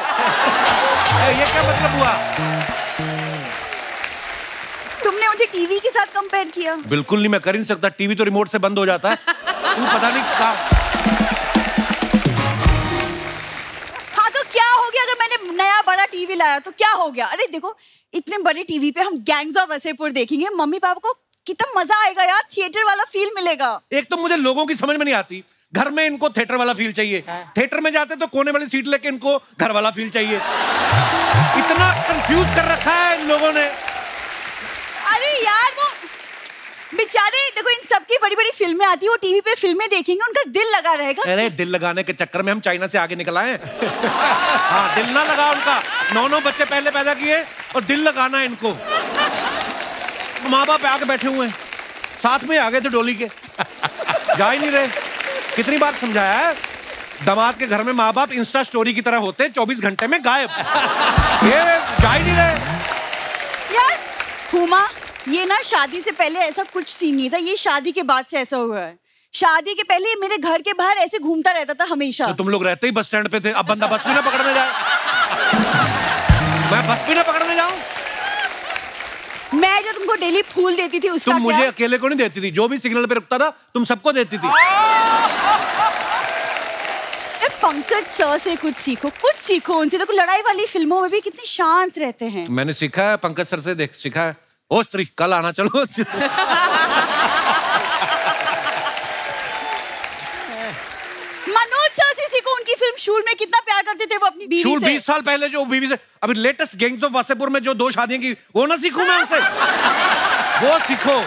ये क्या मतलब हुआ? तुमने मुझे टीवी के साथ कंपेयर किया। बिल्कुल नहीं, मैं कर ही नहीं सकता, टीवी तो रिमोट से बंद हो जाता है। तू पता नहीं क्या। हाँ तो क्या हो गया अगर मैंने नया बड़ा टीवी लाया तो क्या हो गया? अरे देखो, इतने बड़े टीवी पे हम गैंग्स ऑफ वसेपुर देखेंगे, मम्मी पापा को कितना मजा आएगा यार, थिएटर वाला फील मिलेगा। एक तो मुझे लोगों की समझ में नहीं आती, घर में इनको थिएटर वाला फील चाहिए, थिएटर में जाते तो कोने वाली सीट लेके इनको घर वाला फील चाहिए। इतना कंफ्यूज कर रखा है इन लोगों ने। अरे यार वो बेचारे, देखो इन सबकी बड़ी बड़ी फिल्में आती है, वो टीवी पे फिल्में देखेंगे, उनका दिल लगा रहेगा। अरे दिल लगाने के चक्कर में हम चाइना से आगे निकल आए। हाँ, दिल ना लगा उनका, 9 बच्चे पहले पैदा किए और दिल लगाना है इनको। माँ बाप आके बैठे हुए हैं, साथ में आ गए थे डोली के, जा ही नहीं रहे। कितनी बार समझाया है, दामाद के घर में माँ बाप इंस्टा स्टोरी की तरह होते, 24 घंटे में गायब। ये जा ही नहीं रहे यार। हुमा, ये ना शादी से पहले ऐसा कुछ सीन नहीं था, ये शादी के बाद से ऐसा हुआ है। शादी के पहले मेरे घर के बाहर ऐसे घूमता रहता था हमेशा। तो तुम लोग रहते ही बस स्टैंड पे थे, अब बंदा बस भी ना पकड़ने जाए। मैं बस भी ना पकड़ने जाऊं? मैं जो तुमको डेली फूल देती थी उसका तुम मुझे क्या? अकेले को नहीं देती थी, जो भी सिग्नल पे रुकता था तुम सबको देती थी। पंकज सर से कुछ सीखो उनसे। देखो लड़ाई वाली फिल्मों में भी कितने शांत रहते हैं। मैंने सीखा है पंकज सर से, देख सीखा है। ओ स्त्री, कल आना चलो। मनोज सर से सीखो, उनकी फिल्म शूल में कितना प्यार करते थे वो अपनी बीवी शूल से। 20 साल पहले जो बीवी से, अभी लेटेस्ट गैंग्स ऑफ वासेपुर में जो 2 शादियां की, वो ना सीखूं मैं उनसे? वो सीखो।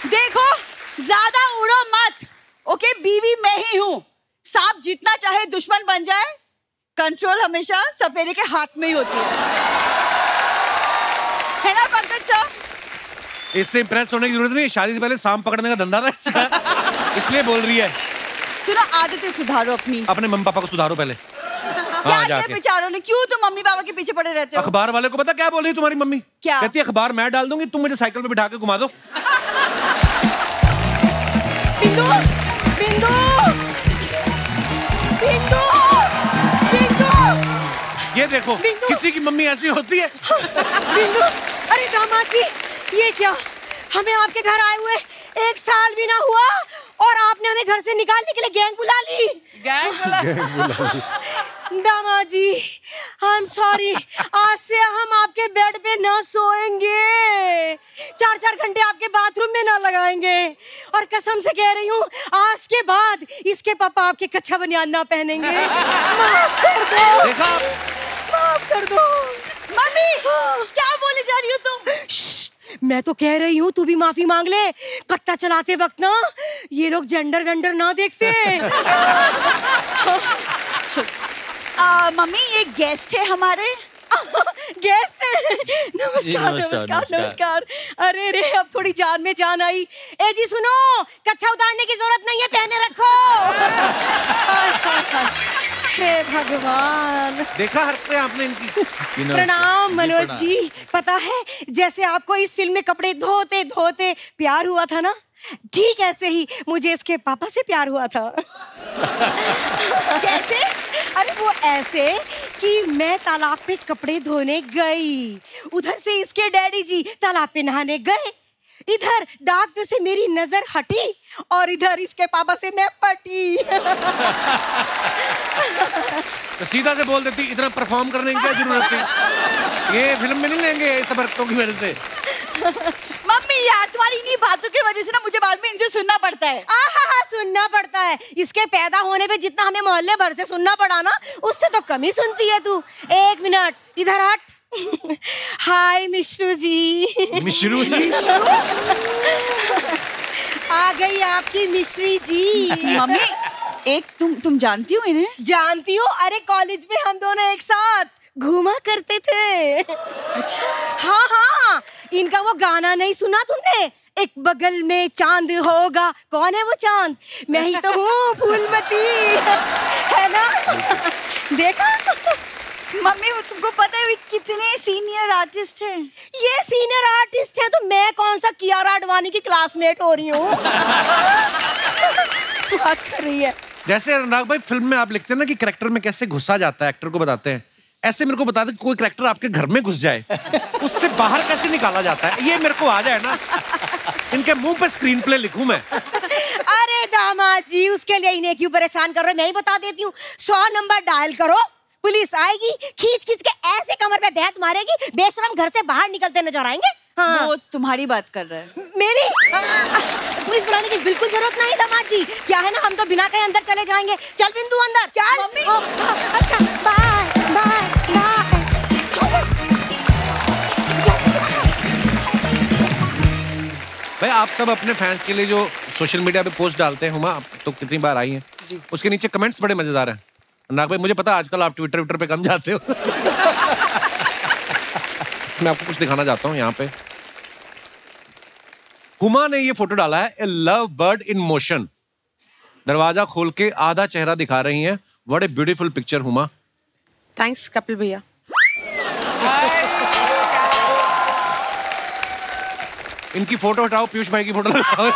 देखो ज्यादा उड़ो मत, ओके? बीवी मैं ही हूँ। सांप जितना चाहे दुश्मन बन जाए, कंट्रोल हमेशा सपेरे के हाथ में ही होती है ना पंकज सर? इससे इंप्रेस होने की जरूरत नहीं, शादी से पहले सांप पकड़ने का धंधा था इसका। इसलिए बोल रही है। सुनो, आदतें सुधारो अपनी। अपने मम्मी पापा को सुधारो पहले। क्या किया बेचारों ने? क्यों तुम मम्मी पापा के पीछे पड़े रहते हो? अखबार वाले को पता क्या बोल रही है तुम्हारी मम्मी? क्या कहती है? अखबार मैं डाल दूंगी, तुम मुझे साइकिल पे बिठा के घुमा दो। बिंदु, बिंदु, बिंदु, बिंदु। ये देखो, किसी की मम्मी ऐसी होती है। बिंदु, अरे दामाद जी, ये क्या? हमें आपके घर आए हुए 1 साल भी ना हुआ और आपने हमें घर से निकालने के लिए गैंग बुला ली। दामाद जी, आई एम सॉरी, आज से हम आपके बेड पे ना सोएंगे, 4-4 घंटे आपके बाथरूम में ना लगाएंगे, और कसम से कह रही हूँ, आज के बाद इसके पापा आपके कच्चा बनियान ना पहनेंगे। माफ कर दो। देखा? माफ कर दो। मम्मी, क्या बोले जा रही हो तुम? मैं तो कह रही हूँ तू भी माफी मांग ले। कट्टा चलाते वक्त ना ये लोग जेंडर वेंडर ना देखते। मम्मी, ये गेस्ट है हमारे। गेस्ट है? नमस्कार नमस्कार नमस्कार। अरे रे, अब थोड़ी जान में जान आई। ए जी सुनो, कच्छा उतारने की जरूरत नहीं है, पहने रखो। हे भगवान, देखा हरकतें आपने इनकी। प्रणाम मनोज जी। पता है, जैसे आपको इस फिल्म में कपड़े धोते धोते प्यार हुआ था ना, ठीक ऐसे ही मुझे इसके पापा से प्यार हुआ था। कैसे? अरे वो ऐसे कि मैं तालाब पे कपड़े धोने गई, उधर से इसके डैडी जी तालाब पे नहाने गए, इधर दाग पे से मेरी नजर हटी और इधर इसके पापा से मैं पटी। तो सीधा से बोल देती, इतना परफॉर्म करने की क्या जरूरत थी? ये फिल्म में नहीं लेंगे सब हरकतों की वजह से। मम्मी यार, यार तुम्हारी इन्हीं बातों की वजह से ना मुझे बाद में इनसे सुनना पड़ता है। हाँ सुनना पड़ता है। इसके पैदा होने पे जितना हमें मोहल्ले भर से सुनना पड़ा ना, उससे तो कम ही सुनती है तू। एक मिनट इधर हट। हाय मिश्रू जी। मिश्रू जी? आ गई आपकी मिश्री जी। मम्मी एक तुम जानती हो इन्हें? जानती हो? अरे कॉलेज में हम दोनों एक साथ घूमा करते थे। अच्छा। हाँ, इनका वो गाना नहीं सुना तुमने? एक बगल में चांद होगा, कौन है वो चांद? मैं ही तो हूँ, फूलमती, है ना? देखा? मम्मी तुमको पता है कितने सीनियर आर्टिस्ट हैं? ये सीनियर आर्टिस्ट है तो मैं कौन सा कियारा आडवाणी की क्लासमेट हो रही हूँ? बात कर रही है। जैसे अनुराग भाई फिल्म में आप लिखते हैं ना कि कैरेक्टर में कैसे घुसा जाता है, एक्टर को बताते हैं, ऐसे मेरे को बता दे कोई कैरेक्टर आपके घर में घुस जाए, उससे बाहर कैसे निकाला जाता है, ये मेरे को आ जाए ना, इनके मुंह पे स्क्रीन प्ले लिखूं मैं। अरे दामाद जी, उसके लिए इन्हें क्यों परेशान कर रहे हो? मैं ही बता देती हूँ। 100 नंबर डायल करो, पुलिस आएगी, खींच खींच के ऐसे कमर पे बैठ मारेगी, बेशरम घर से बाहर निकलते नजर आएंगे। हाँ। वो तुम्हारी बात कर रहा है। मेरी? पुलिस बुलाने की बिल्कुल जरूरत नहीं दामाद जी। क्या है ना, हम तो बिना कहीं अंदर चले जाएंगे। चल बिंदु अंदर चल। मम्मी। अच्छा बाय बाय बाय। भाई आप सब अपने फैंस के लिए जो सोशल मीडिया पे पोस्ट डालते हैं, हुमा तो कितनी बार आई हैं, उसके नीचे कमेंट्स बड़े मजेदार हैं। नाग भाई मुझे पता आजकल आप ट्विटर पे कम जाते हो। मैं आपको कुछ दिखाना चाहता हूँ यहाँ पे। हुमा ने ये फोटो डाला है, ए लव बर्ड इन मोशन। दरवाजा खोल के आधा चेहरा दिखा रही हैं। What a beautiful picture Huma. Thanks Kapil भैया। इनकी फोटो हटाओ, पीयूष भाई की फोटो लगाओ।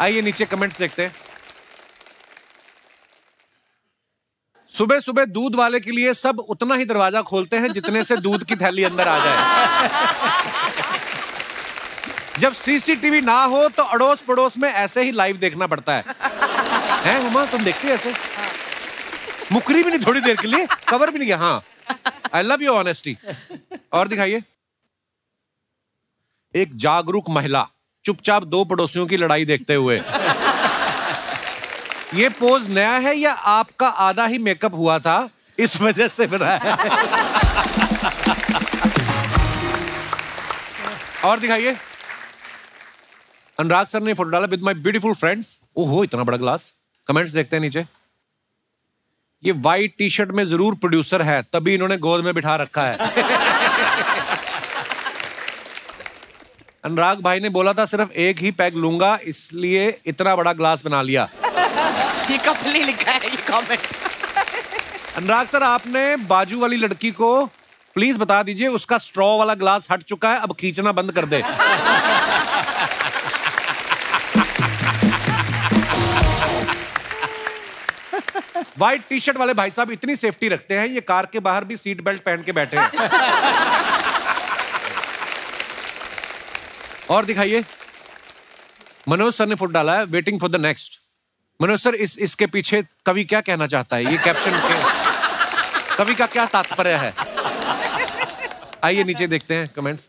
आइए नीचे कमेंट्स देखते हैं। सुबह सुबह दूध वाले के लिए सब उतना ही दरवाजा खोलते हैं जितने से दूध की थैली अंदर आ जाए। जब सीसीटीवी ना हो तो अड़ोस पड़ोस में ऐसे ही लाइव देखना पड़ता है। हैं हुमा, तुम देखती हो ऐसे? मुकरी भी नहीं थोड़ी देर के लिए, कवर भी नहीं किया। हाँ, आई लव योर ऑनेस्टी। और दिखाइए। एक जागरूक महिला चुपचाप दो पड़ोसियों की लड़ाई देखते हुए। ये पोज नया है या आपका आधा ही मेकअप हुआ था इस वजह से बना है? और दिखाइए। अनुराग सर ने फोटो डाला विद माय ब्यूटीफुल फ्रेंड्स। ओहो इतना बड़ा ग्लास। कमेंट्स देखते हैं नीचे। ये वाइट टी शर्ट में जरूर प्रोड्यूसर है, तभी इन्होंने गोद में बिठा रखा है। अनुराग भाई ने बोला था सिर्फ एक ही पैग लूंगा, इसलिए इतना बड़ा ग्लास बना लिया। ये कपिल ने लिखा है ये कमेंट। अनुराग सर आपने बाजू वाली लड़की को प्लीज बता दीजिए उसका स्ट्रॉ वाला ग्लास हट चुका है, अब खींचना बंद कर दे। व्हाइट टी शर्ट वाले भाई साहब इतनी सेफ्टी रखते हैं, ये कार के बाहर भी सीट बेल्ट पहन के बैठे हैं। और दिखाइए। मनोज सर ने फोटो डाला है waiting for the next. Manoj sir इसके पीछे कवि क्या कहना चाहता है? ये कैप्शन के कवि का क्या तात्पर्य है? आइए नीचे देखते हैं कमेंट्स।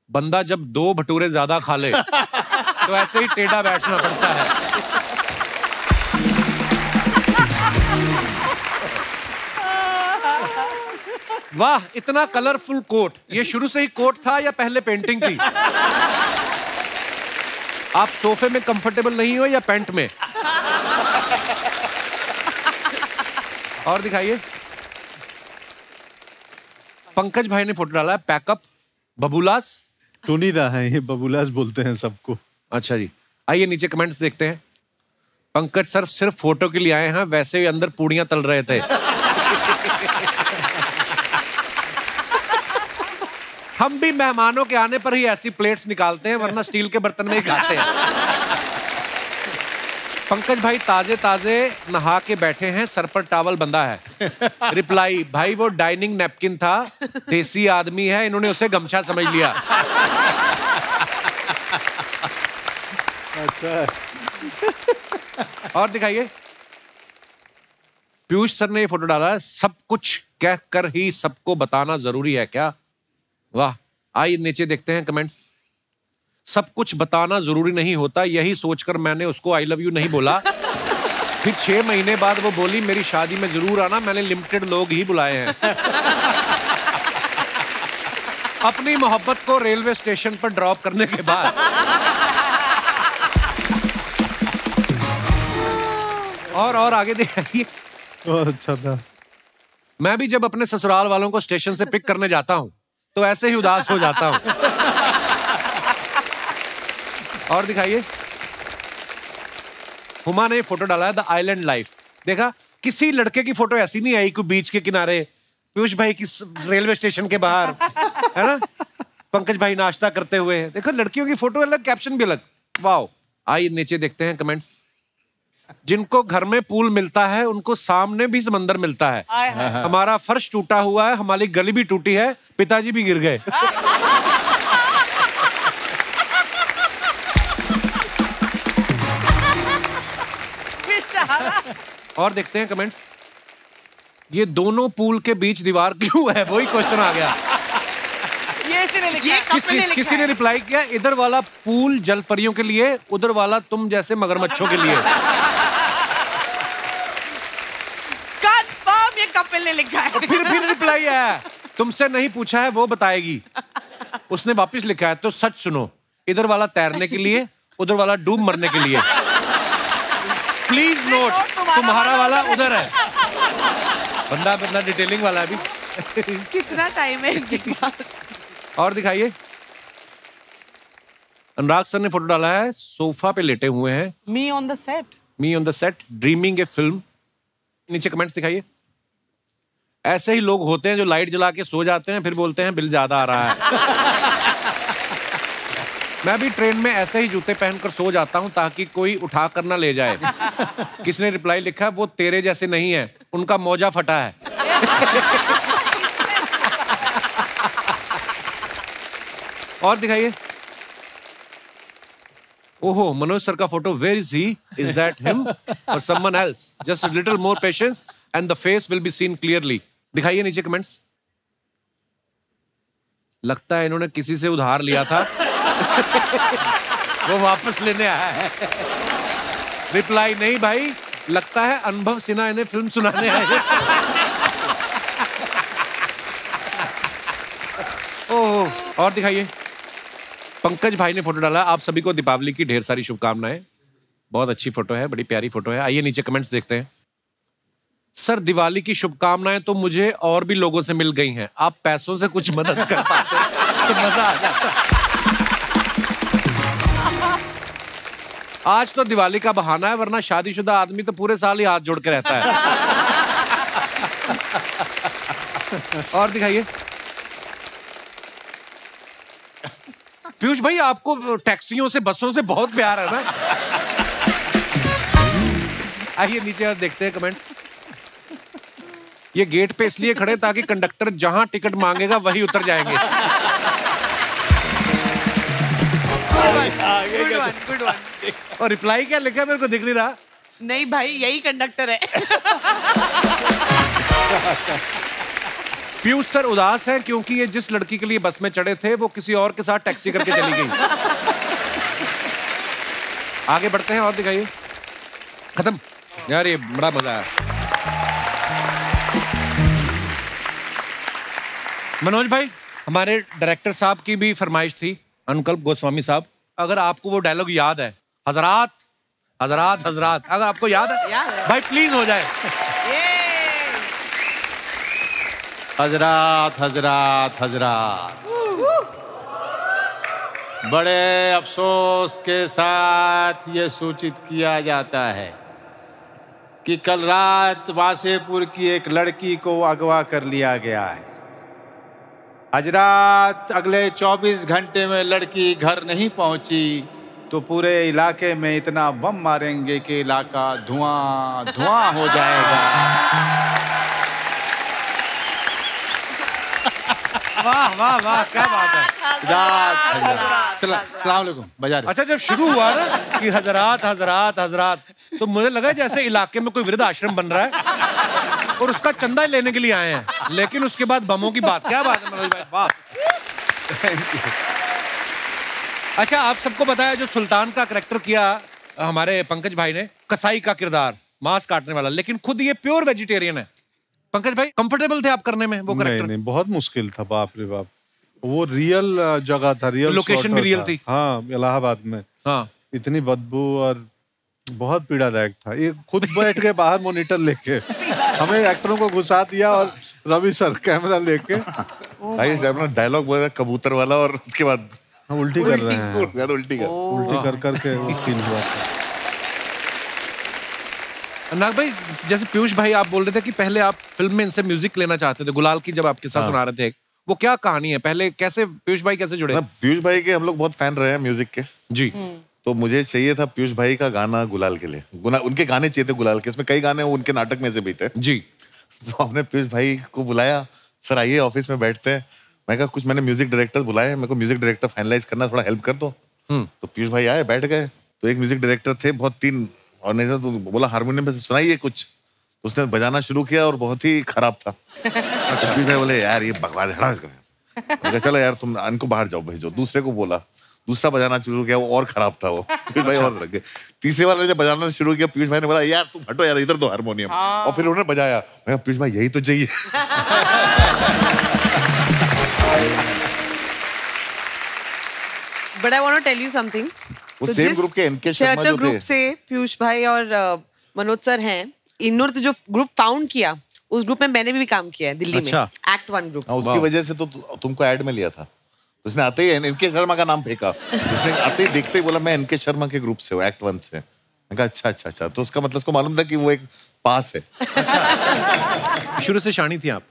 बंदा जब 2 भटूरे ज्यादा खा ले तो ऐसे ही टेढ़ा बैठना पड़ता है। वाह इतना कलरफुल कोट। ये शुरू से ही कोट था या पहले पेंटिंग थी? आप सोफे में कंफर्टेबल नहीं हो या पैंट में? और दिखाइए। पंकज भाई ने फोटो डाला है पैकअप बबूलास। टोनीदा है ये, बबूलास बोलते हैं सबको। अच्छा जी। आइए नीचे कमेंट्स देखते हैं। पंकज सर सिर्फ फोटो के लिए आए हैं, वैसे ही अंदर पूड़ियां तल रहे थे। हम भी मेहमानों के आने पर ही ऐसी प्लेट्स निकालते हैं, वरना स्टील के बर्तन में ही खाते हैं। पंकज भाई ताजे ताजे नहा के बैठे हैं, सर पर टॉवल बंधा है। रिप्लाई भाई वो डाइनिंग नैपकिन था, देसी आदमी है, इन्होंने उसे गमछा समझ लिया। अच्छा। और दिखाइए। पीयूष सर ने ये फोटो डाला है, सब कुछ कह कर ही सबको बताना जरूरी है क्या? वाह, आइए नीचे देखते हैं कमेंट्स। सब कुछ बताना जरूरी नहीं होता, यही सोचकर मैंने उसको आई लव यू नहीं बोला। फिर 6 महीने बाद वो बोली मेरी शादी में जरूर आना, मैंने लिमिटेड लोग ही बुलाए हैं। अपनी मोहब्बत को रेलवे स्टेशन पर ड्रॉप करने के बाद और आगे देखिए। बहुत अच्छा था। मैं भी जब अपने ससुराल वालों को स्टेशन से पिक करने जाता हूं तो ऐसे ही उदास हो जाता हूं। और दिखाइए, हुमा ने फोटो डाला है द आइलैंड लाइफ। देखा, किसी लड़के की फोटो ऐसी नहीं आई कोई बीच के किनारे, पीयूष भाई की रेलवे स्टेशन के बाहर, है ना, पंकज भाई नाश्ता करते हुए। देखो लड़कियों की फोटो अलग, कैप्शन भी अलग। वाओ, आइए नीचे देखते हैं कमेंट्स। जिनको घर में पूल मिलता है उनको सामने भी समंदर मिलता है। हमारा फर्श टूटा हुआ है, हमारी गली भी टूटी है, पिताजी भी गिर गए। और देखते हैं कमेंट्स। ये दोनों पूल के बीच दीवार क्यों है, वही क्वेश्चन आ गया। किसी ने रिप्लाई किया, इधर वाला पूल जल परियों के लिए, उधर वाला तुम जैसे मगरमच्छों के लिए। कंफर्म ये कपिल ने लिखा है। फिर रिप्लाई आया, तुमसे नहीं पूछा है वो बताएगी। उसने वापस लिखा है, तो सच सुनो, इधर वाला तैरने के लिए, उधर वाला डूब मरने के लिए। प्लीज नोट, तुम्हारा वाला उधर है। बंदा डिटेलिंग वाला भी। कितना टाइम है इनके पास। और दिखाइए, अनुराग सर ने फोटो डाला है, सोफा पे लेटे हुए हैं। Me on the set dreaming A film. नीचे कमेंट्स दिखाइए। ऐसे ही लोग होते हैं जो लाइट जला के सो जाते हैं, फिर बोलते हैं बिल ज्यादा आ रहा है। मैं भी ट्रेन में ऐसे ही जूते पहनकर सो जाता हूं ताकि कोई उठा कर ना ले जाए। किसने रिप्लाई लिखा, वो तेरे जैसे नहीं है, उनका मौजा फटा है। और दिखाइए। ओहो, मनोज सर का photo, where is he? Is that him or someone else? Just a little more patience and the face will be seen clearly. दिखाइए नीचे कमेंट्स। लगता है इन्होंने किसी से उधार लिया था, वो वापस लेने आया है। रिप्लाई नहीं भाई, लगता है अनुभव सिन्हा इन्हें फिल्म सुनाने आए हैं। ओह, और दिखाइए। पंकज भाई ने फोटो डाला, आप सभी को दीपावली की ढेर सारी शुभकामनाएं। बहुत अच्छी फोटो है, बड़ी प्यारी फोटो है। आइए नीचे कमेंट्स देखते हैं। सर, दिवाली की शुभकामनाएं तो मुझे और भी लोगों से मिल गई हैं, आप पैसों से कुछ मदद कर पाते तो मजा आ जाता। आज तो दिवाली का बहाना है, वरना शादीशुदा आदमी तो पूरे साल ही हाथ जोड़ के रहता है। और दिखाइए। पीयूष भाई, आपको टैक्सियों से, बसों से बहुत प्यार है ना। आइए नीचे और देखते हैं कमेंट। ये गेट पे इसलिए खड़े ताकि कंडक्टर जहां टिकट मांगेगा वही उतर जाएंगे। Good one. और रिप्लाई क्या लिखा, मेरे को दिख नहीं रहा। नहीं भाई, यही कंडक्टर है। पीयूष सर उदास है क्योंकि ये जिस लड़की के लिए बस में चढ़े थे वो किसी और के साथ टैक्सी करके चली गई। आगे बढ़ते हैं और दिखाइए। खत्म यार, ये बड़ा मजा आया। मनोज भाई, हमारे डायरेक्टर साहब की भी फरमाइश थी, अनुकल्प गोस्वामी साहब, अगर आपको वो डायलॉग याद है, हजरात हजरात हजरात, अगर आपको याद है भाई प्लीज हो जाए। हजरात हजरात हजरात, बड़े अफसोस के साथ ये सूचित किया जाता है कि कल रात वासेपुर की एक लड़की को अगवा कर लिया गया है। हजरात, अगले 24 घंटे में लड़की घर नहीं पहुंची तो पूरे इलाके में इतना बम मारेंगे कि इलाका धुआं धुआं हो जाएगा। वाह वाह वाह, क्या बात है। अस्सलाम वालेकुम। बाजार। अच्छा, जब शुरू हुआ ना कि हजरात हजरात हजरात, तो मुझे लगा जैसे इलाके में कोई वृद्ध आश्रम बन रहा है और उसका चंदा लेने के लिए आए हैं, लेकिन उसके बाद बमों की बात, क्या बात है मनोज भाई, वाह। अच्छा, आप सबको पता है जो सुल्तान का करैक्टर किया हमारे पंकज भाई ने, कसाई का किरदार, मांस काटने वाला, लेकिन खुद ये प्योर वेजिटेरियन है। पंकज भाई, कंफर्टेबल थे आप करने में वो करैक्टर? नहीं, बहुत मुश्किल था, बाप रे बाप। वो रियल जगह था, रियल लोकेशन भी रियल थी। हाँ, इलाहाबाद में। हाँ, इतनी बदबू और बहुत पीड़ादायक था। ये खुद बैठ के बाहर मॉनिटर लेके हमें एक्टरों को घुसा दिया और रवि सर कैमरा लेके अपना डायलॉग बोला कबूतर वाला और उसके बाद उल्टी कर रहे हैं, उल्टी कर करके सीन हुआ था। नाग भाई, जैसे पीयूष भाई आप बोल रहे थे कि पहले आप फिल्म में इनसे म्यूजिक लेना चाहते थे, गुलाल की जब आपके साथ सुना रहे थे, वो क्या कहानी है? पहले कैसे पीयूष भाई कैसे जुड़े? पीयूष भाई के हम लोग बहुत फैन रहे हैं म्यूजिक के जी। तो मुझे चाहिए था पीयूष भाई का गाना गुलाल के लिए, उनके गाने चाहिए थे गुलाल के। इसमें कई गाने उनके नाटक में से भी थे जी। तो हमने पीयूष भाई को बुलाया, सर आइए ऑफिस में बैठते हैं। मैं कहा कुछ मैंने म्यूजिक डायरेक्टर बुलाए, मेरे को म्यूजिक डायरेक्टर फाइनलाइज करना, थोड़ा हेल्प कर दो। तो पीयूष भाई आए, बैठ गए। तो एक म्यूजिक डायरेक्टर थे, बहुत 3 और नहीं तो बोला हारमोनियम पे सुनाइए कुछ। तो उसने बजाना शुरू किया और बहुत ही खराब था। अच्छा, पीयूष भाई बोले यार ये बकवास है, चलो यार तुम इनको बाहर जाओ भेजो। दूसरे को बोला, दूसरा बजाना शुरू किया, वो और खराब था। वो पीयूष भाई और लग गए। तीसरे वाले ने जब बजाना शुरू किया, पीयूष भाई ने बोला यार तुम हटो यार, इधर दो हारमोनियम। और फिर उन्होंने बजाया। मैं कहा पीयूष भाई यही तो चाहिए। But I want to tell you something. वो सेम ग्रुप के एनके शर्मा जो थे, ग्रुप से पीयूष भाई और मनोज सर हैं, इन्होंने जो ग्रुप फाउंड किया, उस ग्रुप में मैंने भी काम किया है दिल्ली में, एक्ट 1 ग्रुप। उसकी वजह से तो तुमको ऐड में लिया था। उसने आते ही एनके शर्मा का नाम फेंका। उसने आते ही देखते ही बोला मैं एनके शर्मा के ग्रुप से हूँ, एक्ट 1 से। मैं कहा अच्छा। तो उसका मतलब उसको मालूम था कि वो एक पास है। अच्छा। शुरू से शानी थी आप?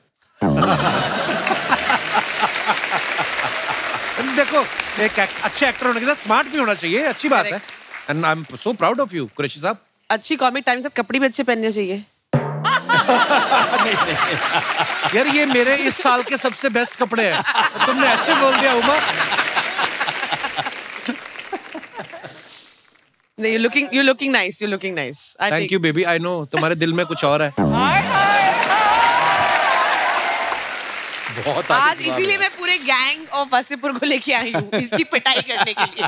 देखो, एक अच्छे एक्टर होने के साथ स्मार्ट भी होना चाहिए, अच्छी बात है। And I am so proud of you Qureshi साहब। अच्छी कॉमिक टाइम के साथ कपड़े भी अच्छे पहनने चाहिए। नहीं। यार ये मेरे इस साल के सबसे बेस्ट कपड़े हैं, तुमने ऐसे बोल दिया उमा। नहीं, you're looking nice, you're looking nice. Thank you baby, I know तुम्हारे दिल में कुछ और है। बहुत आज इसीलिए मैं पूरे गैंग ऑफ वसीपुर को लेके आई हूँ, इसकी पिटाई करने के लिए।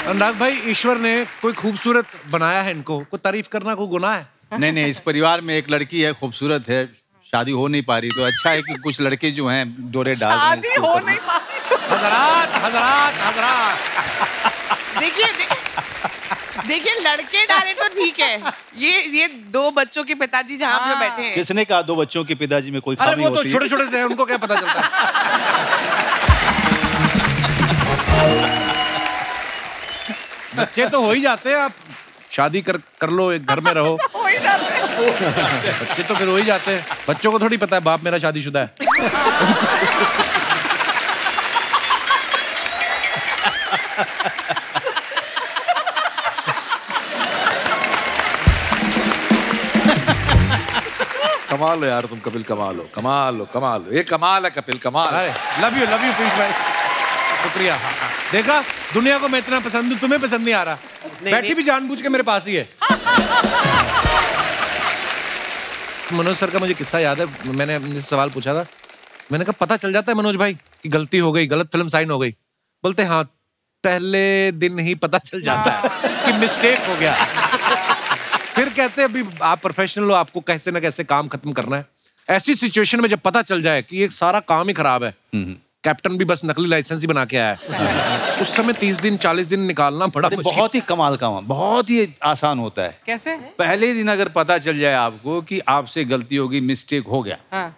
अनुराग भाई, ईश्वर ने कोई खूबसूरत बनाया है इनको, कोई तारीफ करना कोई गुनाह है? नहीं, इस परिवार में एक लड़की है, खूबसूरत है, शादी हो नहीं पा रही, तो अच्छा है कि कुछ लड़के जो हैं डोरे डाल रहे हैं। शादी हो नहीं पा रही। हजरात। देखिए लड़के डाले तो ठीक है, ये 2 बच्चों के पिताजी जहाँ पे बैठे हैं। किसने कहा 2 बच्चों के पिताजी में कोई खामी होती है? वो तो छोटे-छोटे से हैं, उनको क्या पता चलता है? बच्चे तो हो ही जाते हैं, आप शादी कर लो, एक घर में रहो। बच्चे तो फिर हो ही जाते हैं। बच्चों को थोड़ी पता है बाप मेरा शादीशुदा है। कमाल हो यार तुम कपिल, कमाल हो। ये कमाल है कपिल, कमाल। लव यू पीयूष भाई, शुक्रिया। देखा, दुनिया को मैं इतना पसंद हूँ, तुम्हें पसंद नहीं आ रहा। बैठी भी जानबूझ के मेरे पास ही है। मनोज सर का मुझे किस्सा याद है, मैंने सवाल पूछा था, मैंने कहा पता चल जाता है मनोज भाई कि गलती हो गई, गलत फिल्म साइन हो गई? बोलते हाँ, पहले दिन ही पता चल जाता है कि मिस्टेक हो गया। फिर कहते हैं अभी आप प्रोफेशनल हो, आपको कैसे ना कैसे काम खत्म करना है। ऐसी सिचुएशन में जब पता चल जाए कि ये सारा काम ही खराब है, कैप्टन भी बस नकली लाइसेंस ही बना के आया है, उस समय 30 दिन 40 दिन निकालना बड़ा बहुत ही कमाल का, बहुत ही आसान होता है। कैसे? पहले दिन अगर पता चल जाए आपको कि आपसे गलती होगी, मिस्टेक हो गया,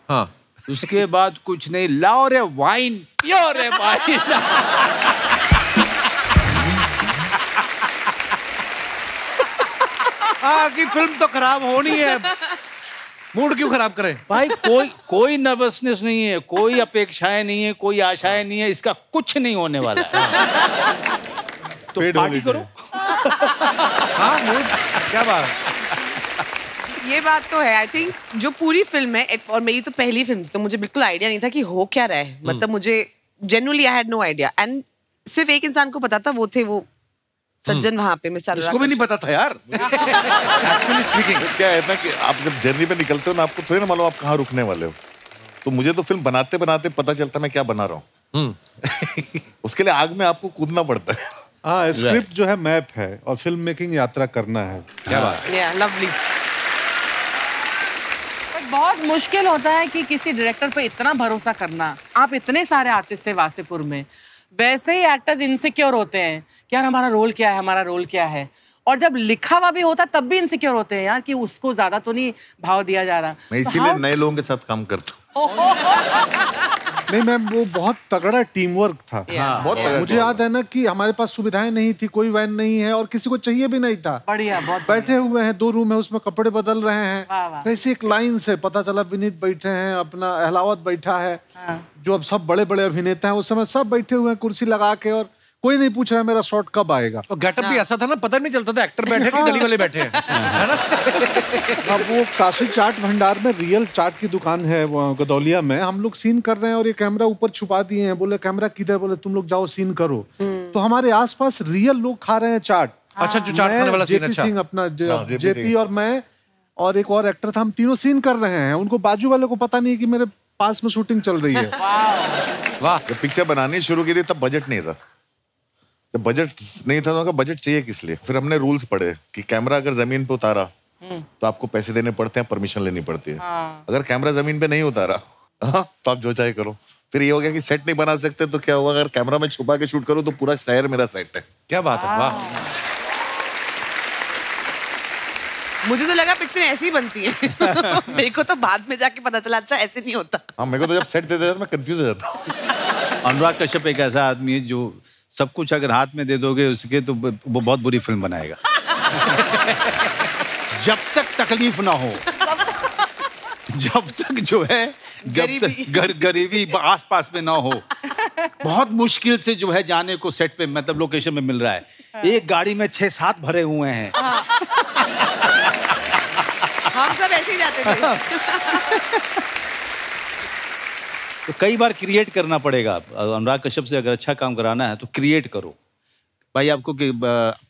हाँ, उसके बाद कुछ नहीं, लाओ रे वाइन, पियो रे वाइन। कि फिल्म तो खराब होनी है, मूड क्यों खराब करें भाई? कोई नर्वसनेस नहीं है, कोई अपेक्षाएं नहीं है, कोई आशाएं नहीं है, इसका कुछ नहीं होने वाला है। तो पार्टी करो। हाँ, मूड, क्या बात है। ये बात तो है। आई थिंक जो पूरी फिल्म है, और मेरी तो पहली फिल्म थी, तो मुझे बिल्कुल आइडिया नहीं था कि हो क्या रहा है। मतलब मुझे genuinely I had no idea, and सिर्फ एक इंसान को पता था, वो थे वो सज्जन वहाँ पे, मिस्टर अनुराग। इसको भी नहीं पता था यार। एक्चुअली स्पीकिंग क्या है ना कि आप जब जर्नी पे निकलते हो ना, आपको थोड़ी ना मालूम आप कहाँ रुकने वाले हो। तो मुझे तो फिल्म बनाते बनाते पता चलता मैं क्या बना रहा हूँ। उसके लिए आग में आपको कूदना पड़ता है। हाँ, स्क्रिप्ट जो है मैप है और फिल्म मेकिंग यात्रा करना है। क्या बात है। लवली। बहुत मुश्किल होता है कि किसी डायरेक्टर पे इतना भरोसा करना। आप इतने सारे आर्टिस्ट थे वासेपुर में, वैसे ही एक्टर्स इनसिक्योर होते हैं कि यार हमारा रोल क्या है, हमारा रोल क्या है। और जब लिखा हुआ भी होता तब भी इनसिक्योर होते हैं यार कि उसको ज्यादा तो नहीं भाव दिया जा रहा। मैं इसीलिए नए लोगों के साथ काम करता हूँ। नहीं मैम, वो बहुत तगड़ा टीम वर्क था। बहुत तगड़ा। मुझे याद है ना कि हमारे पास सुविधाएं नहीं थी, कोई वैन नहीं है और किसी को चाहिए भी नहीं था। बढ़िया, बहुत बैठे हुए हैं, 2 रूम है, उसमें कपड़े बदल रहे हैं। वाह, वाह। ऐसे एक लाइन से पता चला विनीत बैठे हैं, अपना अहलावत बैठा है, जो अब सब बड़े बड़े अभिनेता हैं उस समय सब बैठे हुए हैं कुर्सी लगा के, और कोई नहीं पूछ रहा है मेरा शॉट कब आएगा। और गेटअप भी ऐसा था ना, पता नहीं चलता था एक्टर बैठे कि गली वाले बैठे हैं, है ना। अब वो काशी चाट भंडार में रियल चाट की दुकान है वो गदौलिया में, हम लोग सीन कर रहे हैं और ये कैमरा ऊपर छुपा दिए हैं। बोले कैमरा किधर? बोले तुम लोग जाओ सीन करो। तो हमारे आसपास रियल लोग खा रहे हैं चाट। अच्छा, जो चाट खाने वाला सीन। जेपी सिंह अपना जेपी और मैं और एक और एक्टर था, हम तीनों सीन कर रहे हैं। उनको बाजू वाले को पता नहीं कि मेरे पास में शूटिंग चल रही है। वाह। जब पिक्चर बनानी शुरू की थी तब बजट नहीं था। जब बजट नहीं था तो बजट चाहिए किस लिए? फिर हमने रूल्स पढ़े कि कैमरा अगर जमीन पे उतारा तो आपको पैसे देने पड़ते हैं, परमिशन लेनी पड़ती है। अगर कैमरा जमीन पे नहीं उतारा तो आप जो चाहे करो। फिर ये हो गया कि सेट नहीं बना सकते तो क्या होगा, अगर कैमरा में छुपा के शूट करो तो पूरा शहर मेरा सेट है। क्या बात है। वाह। मुझे तो लगा पिक्चर ऐसी ही बनती है। मेरे को तो बाद में जाके पता चला अच्छा ऐसे नहीं होता। हाँ, मेरे को तो जब सेट देते थे तो मैं कंफ्यूज हो जाता हूँ। अनुराग कश्यप एक ऐसा आदमी है जो सब कुछ अगर हाथ में दे दोगे उसके तो वो बहुत बुरी फिल्म बनाएगा। जब तक तकलीफ ना हो, जब तक जो है गरीबी आसपास में ना हो, बहुत मुश्किल से जो है जाने को सेट पे मतलब लोकेशन में मिल रहा है। एक गाड़ी में 6-7 भरे हुए हैं। हम सब ऐसे ही जाते थे। तो कई बार क्रिएट करना पड़ेगा। अनुराग कश्यप से अगर अच्छा काम कराना है तो क्रिएट करो। भाई आपको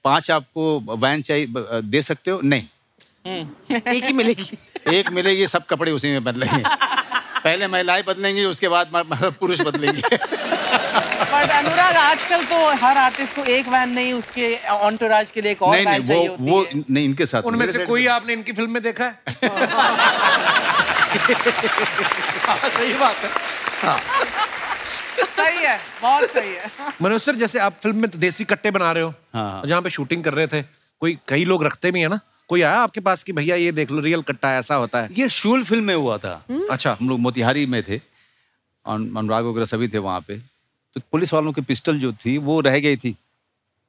5 आपको वैन चाहिए, दे सकते हो? नहीं, एक ही मिलेगी। एक मिलेगी, सब कपड़े उसी में बदलेंगे। पहले महिलाएं बदलेंगी, उसके बाद पुरुष बदलेंगे। बट अनुराग आजकल तो हर आर्टिस्ट को एक वैन नहीं, उसके एंटोराज के लिए एक और वैन चाहिए होती है। वो नहीं, इनके साथ उनमें से कोई आपने इनकी फिल्म में देखा है? सही बात है। सही है, बहुत सही है। मनोज सर, जैसे आप फिल्म में तो देसी कट्टे बना रहे हो, जहाँ पे शूटिंग कर रहे थे, कई लोग रखते भी है ना, कोई आया आपके पास कि भैया ये देख लो रियल कट्टा ऐसा होता है? ये शूल फिल्म में हुआ था। अच्छा। हम लोग मोतिहारी में थे, अनुराग वगैरह सभी थे वहाँ पे। तो पुलिस वालों की पिस्टल जो थी वो रह गई थी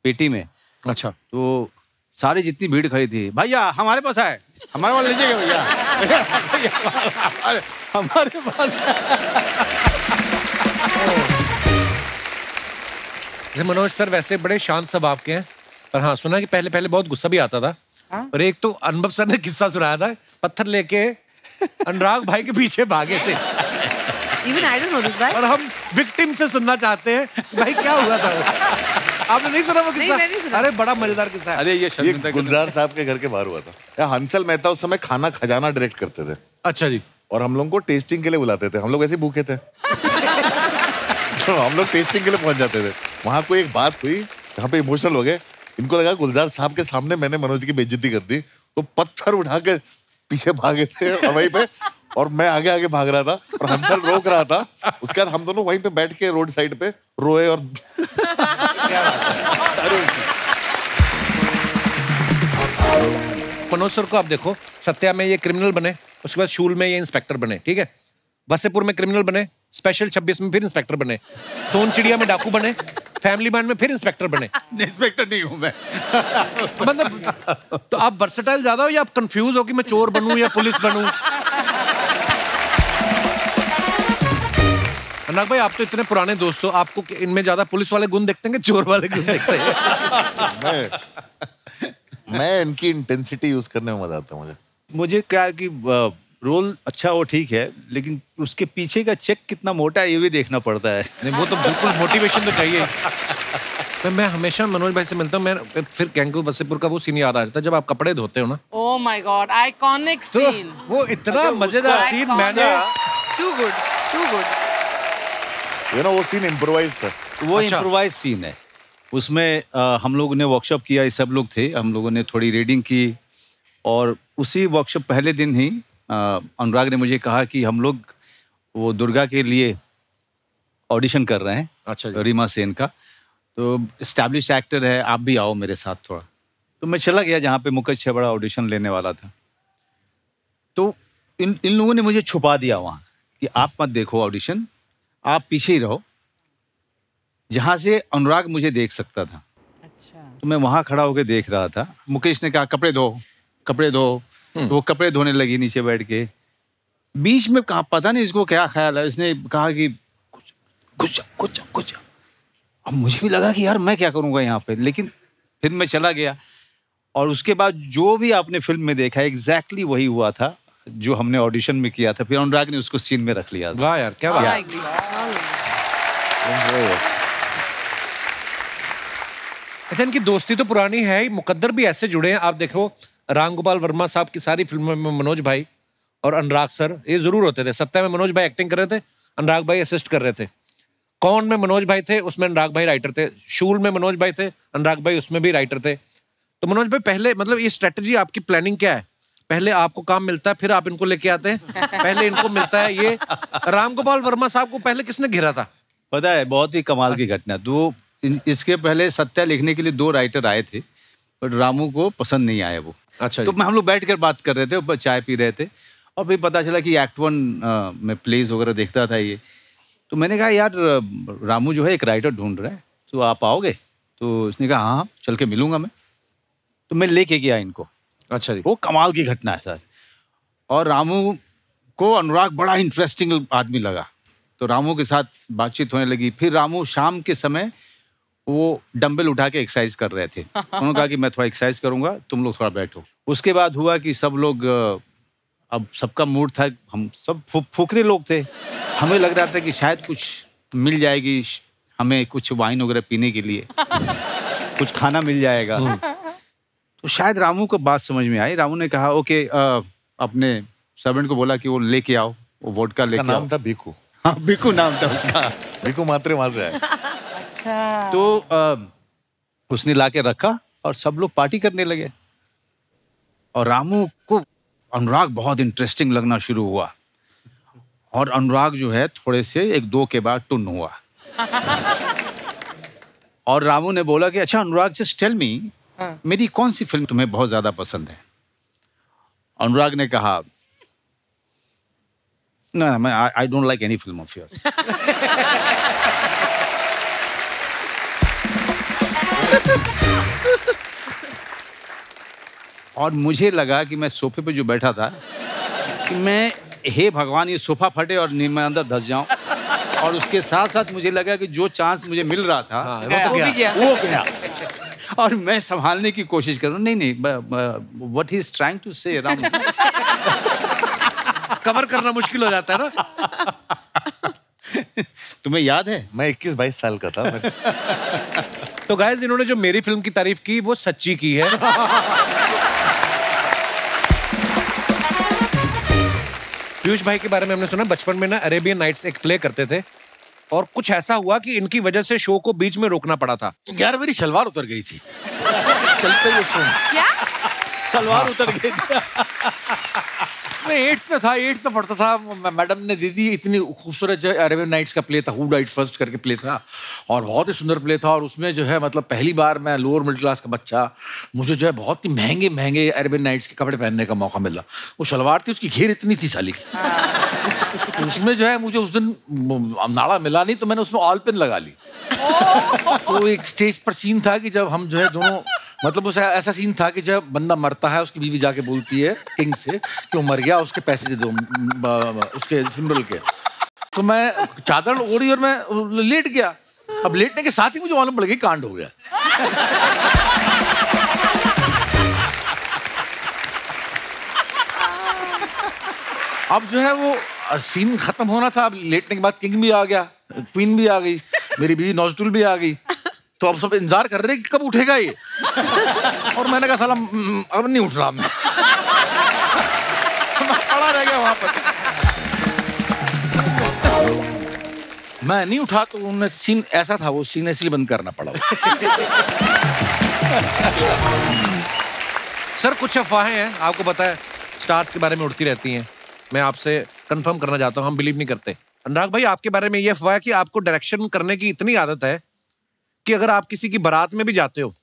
पेटी में। अच्छा। तो सारी जितनी भीड़ खड़ी थी, भैया हमारे पास है, हमारे वाले लीजिएगा भैया। हमारे पास। मनोज सर वैसे बड़े शांत स्वभाव के हैं, पर हाँ सुना कि पहले पहले बहुत गुस्सा भी आता था। और एक तो अनुभव सर ने किस्सा सुनाया था, पत्थर लेके अनुराग भाई के पीछे भागे थे। Even I don't know this guy. और हम विक्टिम से सुनना चाहते हैं भाई क्या हुआ था वो। आपने नहीं सुना वो किस्सा? नहीं, नहीं सुना। अरे बड़ा मजेदार किस्सा है। अरे ये गुलजार साहब के घर के बाहर हुआ था। हंसल मेहता उस समय खाना खजाना डायरेक्ट करते थे। अच्छा जी। और हम लोगों को टेस्टिंग के लिए बुलाते थे। हम लोग ऐसे भूखे थे तो हम लोग टेस्टिंग के लिए पहुंच जाते थे। वहां कोई एक बात हुई जहाँ पे इमोशनल हो गए। इनको लगा गुलजार साहब के सामने मैंने मनोज की बेइज्जती कर दी, तो पत्थर उठा के पीछे भागे थे और वहीं पे, और मैं आगे आगे भाग रहा था और हंसल रोक रहा था। उसके बाद हम दोनों वहीं पे बैठ के रोड साइड पे रोए। और मनोज सर को आप देखो, सत्या में ये क्रिमिनल बने, उसके बाद शूल में ये इंस्पेक्टर बने, ठीक है, वसेपुर में क्रिमिनल बने, स्पेशल 26 में फिर इंस्पेक्टर बने, सोन चिड़िया में डाकू बने, फैमिली मैन में फिर इंस्पेक्टर बने। इंस्पेक्टर नहीं हूं मैं। मतलब तो आप वर्सेटाइल ज्यादा हो या आप कंफ्यूज हो कि मैं चोर बनूं या पुलिस बनूं? अनुराग भाई आप तो इतने पुराने दोस्त हो, आपको इनमें ज्यादा पुलिस वाले गुण देखते हैं कि चोर वाले गुण देखते हैं? मैं इनकी इंटेंसिटी यूज करने में मजा आता है मुझे क्या है कि रोल अच्छा हो ठीक है, लेकिन उसके पीछे का चेक कितना मोटा है ये भी देखना पड़ता है। नहीं वो तो बिल्कुल मोटिवेशन तो चाहिए। तो मैं हमेशा मनोज भाई से मिलता हूँ, मैं फिर गैंगू वसेपुर का वो सीन याद आ जाता है जब आप कपड़े धोते हो ना। Oh my god, iconic scene. वो इतना मजेदार सीन मैंने Too good, too good. You know, वो सीन इम्प्रोवाइज था। वो इम्प्रोवाइज सीन है। उसमें हम लोगों ने वर्कशॉप किया, ये सब लोग थे, हम लोगों ने थोड़ी रीडिंग की और उसी वर्कशॉप पहले दिन ही अनुराग ने मुझे कहा कि हम लोग वो दुर्गा के लिए ऑडिशन कर रहे हैं। अच्छा, रीमा सेन का। तो एस्टैब्लिश्ड एक्टर है, आप भी आओ मेरे साथ थोड़ा। तो मैं चला गया जहाँ पे मुकेश छबड़ा ऑडिशन लेने वाला था। तो इन लोगों ने मुझे छुपा दिया वहाँ कि आप मत देखो ऑडिशन, आप पीछे ही रहो, जहाँ से अनुराग मुझे देख सकता था। अच्छा। तो मैं वहाँ खड़ा होकर देख रहा था। मुकेश ने कहा कपड़े धो, कपड़े धो। तो वो कपड़े धोने लगी नीचे बैठ के। बीच में कहा, पता नहीं इसको क्या ख्याल है, इसने कहा कि कुछ। अब मुझे भी लगा कि यार मैं क्या करूँगा यहाँ पे, लेकिन फिर मैं चला गया। और उसके बाद जो भी आपने फिल्म में देखा एग्जैक्टली वही हुआ था जो हमने ऑडिशन में किया था। फिर अनुराग ने उसको सीन में रख लिया। वाह यार, क्या बात। अच्छा, इनकी दोस्ती तो पुरानी है ही, मुकद्दर भी ऐसे जुड़े हैं। आप देखो राम गोपाल वर्मा साहब की सारी फिल्मों में मनोज भाई और अनुराग सर ये जरूर होते थे। सत्या में मनोज भाई एक्टिंग कर रहे थे, अनुराग भाई असिस्ट कर रहे थे। कौन में मनोज भाई थे, उसमें अनुराग भाई राइटर थे। शूल में मनोज भाई थे, अनुराग भाई उसमें भी राइटर थे। तो मनोज भाई पहले मतलब ये स्ट्रेटजी आपकी प्लानिंग क्या है? पहले आपको काम मिलता है, फिर आप इनको लेके आते हैं, पहले इनको मिलता है। ये राम गोपाल वर्मा साहब को पहले किसने घेरा था? पता है, बहुत ही कमाल की घटना। तो इसके पहले सत्या लिखने के लिए 2 राइटर आए थे, बट रामू को पसंद नहीं आया वो। अच्छा। तो हम लोग बैठ कर बात कर रहे थे, ऊपर चाय पी रहे थे, और फिर पता चला कि एक्ट 1 में प्लेज वगैरह देखता था ये। तो मैंने कहा यार रामू जो है एक राइटर ढूंढ रहा है, तो आप आओगे? तो उसने कहा हाँ चल के मिलूंगा मैं। तो मैं लेके गया इनको। अच्छा जी। वो कमाल की घटना है सर। और रामू को अनुराग बड़ा इंटरेस्टिंग आदमी लगा, तो रामू के साथ बातचीत होने लगी। फिर रामू शाम के समय वो डंबल उठा के एक्सरसाइज कर रहे थे। उन्होंने कहा कि मैं थोड़ा एक्सरसाइज करूंगा, तुम लोग थोड़ा बैठो। उसके बाद हुआ कि सब लोग, अब सबका मूड था, हम सब फुकरे लोग थे, हमें लग रहा था कि शायद कुछ मिल जाएगी हमें, कुछ वाइन वगैरह पीने के लिए, कुछ खाना मिल जाएगा। तो शायद रामू को बात समझ में आई। रामू ने कहा ओके, अपने सर्वेंट को बोला कि वो लेके आओ, वो वोडका लेके आओ। नाम था बीकू। हाँ, बीकू नाम था उसका। बीकू मात्रे वहां से आया। अच्छा। तो उसने लाके रखा और सब लोग पार्टी करने लगे। और रामू को अनुराग बहुत इंटरेस्टिंग लगना शुरू हुआ, और अनुराग जो है थोड़े से 1-2 के बाद टुन हुआ। और रामू ने बोला कि अच्छा अनुराग, जस्ट टेल मी, मेरी कौन सी फिल्म तुम्हें बहुत ज्यादा पसंद है? अनुराग ने कहा no, I don't like any film of yours. और मुझे लगा कि मैं सोफे पे जो बैठा था कि मैं, हे भगवान, ये सोफा फटे और मैं अंदर धस जाऊं। और उसके साथ साथ मुझे लगा कि जो चांस मुझे मिल रहा था वो गया। और मैं संभालने की कोशिश कर रहा हूँ, नहीं, what he is trying to say, Ram. Cover करना मुश्किल हो जाता है ना। तुम्हें याद है मैं 21-22 साल का था। तो गाइस, इन्होंने जो मेरी फिल्म की तारीफ की वो सच्ची की है। पीयूष भाई के बारे में हमने सुना बचपन में ना अरेबियन नाइट्स एक प्ले करते थे, और कुछ ऐसा हुआ कि इनकी वजह से शो को बीच में रोकना पड़ा था। यार मेरी सलवार उतर गई थी चलते हुए शो। क्या? सलवार उतर गई थी। मैं 8th में था, 8th में पढ़ता था। मैडम ने दी थी, इतनी खूबसूरत जो अरेबियन नाइट्स का प्ले था, हू डाइड फर्स्ट करके प्ले था, और बहुत ही सुंदर प्ले था। और उसमें जो है मतलब पहली बार मैं लोअर मिडिल क्लास का बच्चा, मुझे जो है बहुत ही महंगे महंगे अरेबियन नाइट्स के कपड़े पहनने का मौका मिला। वो सलवार थी, उसकी घेर इतनी थी साली की। तो उसमें जो है मुझे उस दिन नाड़ा मिला नहीं, तो मैंने उसमें ऑल पिन लगा ली। तो एक स्टेज पर सीन था कि जब हम जो है दोनों, मतलब उस ऐसा सीन था कि जब बंदा मरता है, उसकी बीवी जाके बोलती है किंग से कि वो मर गया, उसके पैसे दे दो उसके फ्यूनरल के। तो मैं चादर ओढ़ी और मैं लेट गया। अब लेटने के साथ ही मुझे मालूम पड़ गया कांड हो गया। अब जो है वो सीन खत्म होना था। अब लेटने के बाद किंग भी आ गया, क्वीन भी आ गई, मेरी बीवी नौजटुल भी आ गई। तो अब सब इंतजार कर रहे हैं कि कब उठेगा ये। और मैंने कहा साला अब नहीं उठ रहा मैं पड़ा रह गया वहां पर। मैं नहीं उठा तो उन्हें सीन ऐसा था, वो सीन इसलिए बंद करना पड़ा। सर कुछ अफवाहें हैं, आपको पता है स्टार्स के बारे में उड़ती रहती हैं। मैं आपसे कंफर्म करना चाहता हूँ, हम बिलीव नहीं करते। अनुराग भाई, आपके बारे में ये अफवाह है कि आपको डायरेक्शन करने की इतनी आदत है कि अगर आप किसी की बारात में भी जाते हो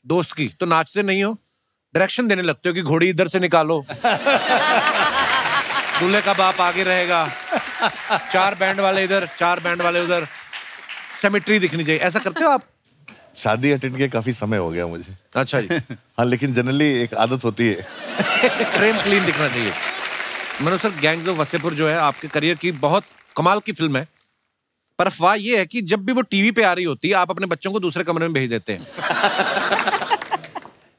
दोस्त की, तो नाचते नहीं हो, डायरेक्शन देने लगते हो कि घोड़ी इधर से निकालो, दूल्हे का बाप आगे रहेगा, 4 बैंड वाले इधर, 4 बैंड वाले उधर, सेमेट्री दिखनी चाहिए। ऐसा करते हो आप? शादी अटेंड किए काफी समय हो गया मुझे। अच्छा जी। हाँ, लेकिन जनरली एक आदत होती है। फ्रेम क्लीन दिखना चाहिए। Manoj sir, gangs of Wasseypur जो है आपके करियर की बहुत कमाल की फिल्म है, पर अफवाह ये है कि जब भी वो टीवी पे आ रही होती है आप अपने बच्चों को दूसरे कमरे में भेज देते हैं।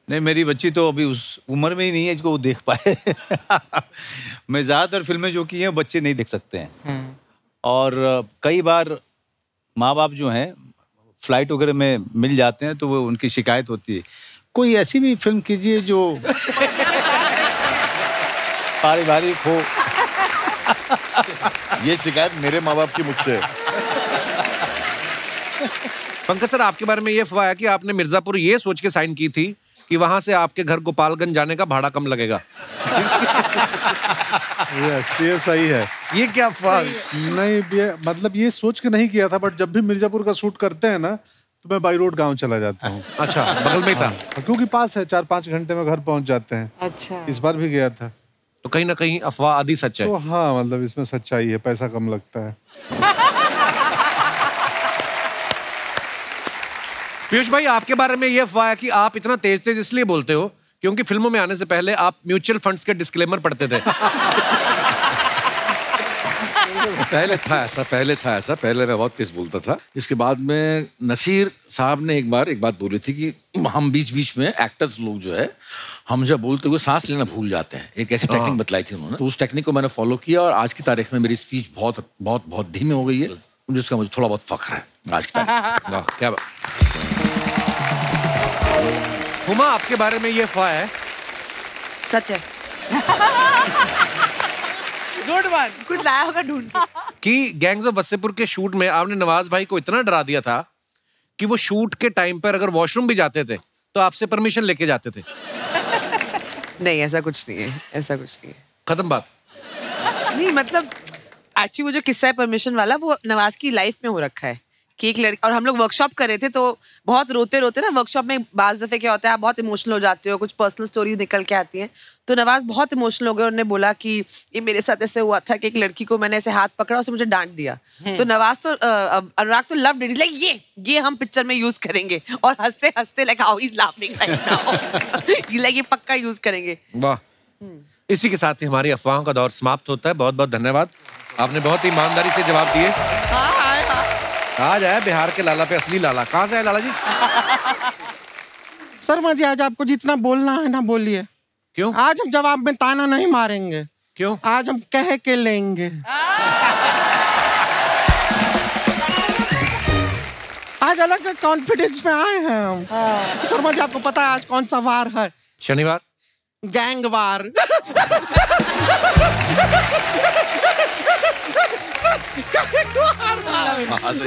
नहीं, मेरी बच्ची तो अभी उस उम्र में ही नहीं है जिसको वो देख पाए। मैं ज़्यादातर फिल्में जो की हैं बच्चे नहीं देख सकते हैं, और कई बार माँ बाप जो हैं फ्लाइट वगैरह में मिल जाते हैं तो वो उनकी शिकायत होती है, कोई ऐसी भी फिल्म कीजिए जो पारिवारिक हो। ये शिकायत मेरे माँ बाप की मुझसे है। पंकज सर, आपके बारे में ये अफवाह है कि आपने मिर्जापुर ये सोच के साइन की थी कि वहां से आपके घर गोपालगंज जाने का भाड़ा कम लगेगा। ये सही है। ये क्या अफवाह? नहीं, मतलब ये सोच के नहीं किया था, बट जब भी मिर्जापुर का शूट करते हैं ना तो मैं बाई रोड गाँव चला जाता हूँ। अच्छा, बगल में था? क्योंकि पास है, 4-5 घंटे में घर पहुँच जाते हैं। अच्छा, इस बार भी गया था। तो कहीं ना कहीं अफवाह आधी सच है। तो हाँ, मतलब इसमें सच्चाई है, पैसा कम लगता है। पीयूष भाई, आपके बारे में ये अफवाह है कि आप इतना तेज तेज इसलिए बोलते हो क्योंकि फिल्मों में आने से पहले आप म्यूचुअल फंड्स के डिस्क्लेमर पढ़ते थे। पहले था ऐसा, पहले मैं बहुत तेज बोलता था। इसके बाद में नसीर साहब ने एक बात बोली थी कि हम बीच बीच में एक्टर्स लोग जो है, हम जब बोलते हुए सांस लेना भूल जाते हैं। एक ऐसी टेक्निक बतलाई थी उन्होंने, तो उस टेक्निक को मैंने फॉलो किया और आज की तारीख में मेरी स्पीच बहुत बहुत बहुत धीमी हो गई है, जिसका मुझे थोड़ा बहुत फख्र है आज की तारीख। क्या बात। हुमा, आपके बारे में ये अफवाह है? सच है। Good one. कुछ लाया होगा ढूंढ कि गैंग्स ऑफ वसेपुर के शूट में आपने नवाज भाई को इतना डरा दिया था कि वो शूट के टाइम पर अगर वॉशरूम भी जाते थे तो आपसे परमिशन लेके जाते थे। नहीं, ऐसा कुछ नहीं है, ऐसा कुछ नहीं है। खत्म बात। नहीं, मतलब एक्चुअली वो जो किस्सा है परमिशन वाला, वो नवाज की लाइफ में हो रखा है कि एक लड़की, और हम लोग वर्कशॉप कर रहे थे तो बहुत रोते रोते ना, वर्कशॉप में बाज दफे क्या होता है, आप बहुत इमोशनल हो जाते हो, कुछ पर्सनल स्टोरीज निकल के आती हैं। तो नवाज बहुत इमोशनल हो गए, उन्होंने बोला कि ये मेरे साथ ऐसे हुआ था कि एक लड़की को मैंने ऐसे हाथ पकड़ा, उसे मुझे डांट दिया। तो नवाज तो अनुराग तो लव डिड, लाइक ये हम पिक्चर में यूज करेंगे, और हंसते हंसते like how he is laughing right now, like ये पक्का यूज करेंगे। वाह। इसी के साथ ही हमारी अफवाहों का दौर समाप्त होता है। बहुत बहुत धन्यवाद, आपने बहुत ही ईमानदारी से जवाब दिए। आज आया बिहार के लाला पे असली लाला। कहाँ से है लाला जी? शर्मा जी, आज आपको जितना बोलना है ना बोलिए। क्यों? आज हम जवाब में ताना नहीं मारेंगे। क्यों? आज हम कह के लेंगे। आज अलग कॉन्फिडेंस में आए हैं हम। शर्मा जी, आपको पता है आज कौन सा वार है? शनिवार। Gang war.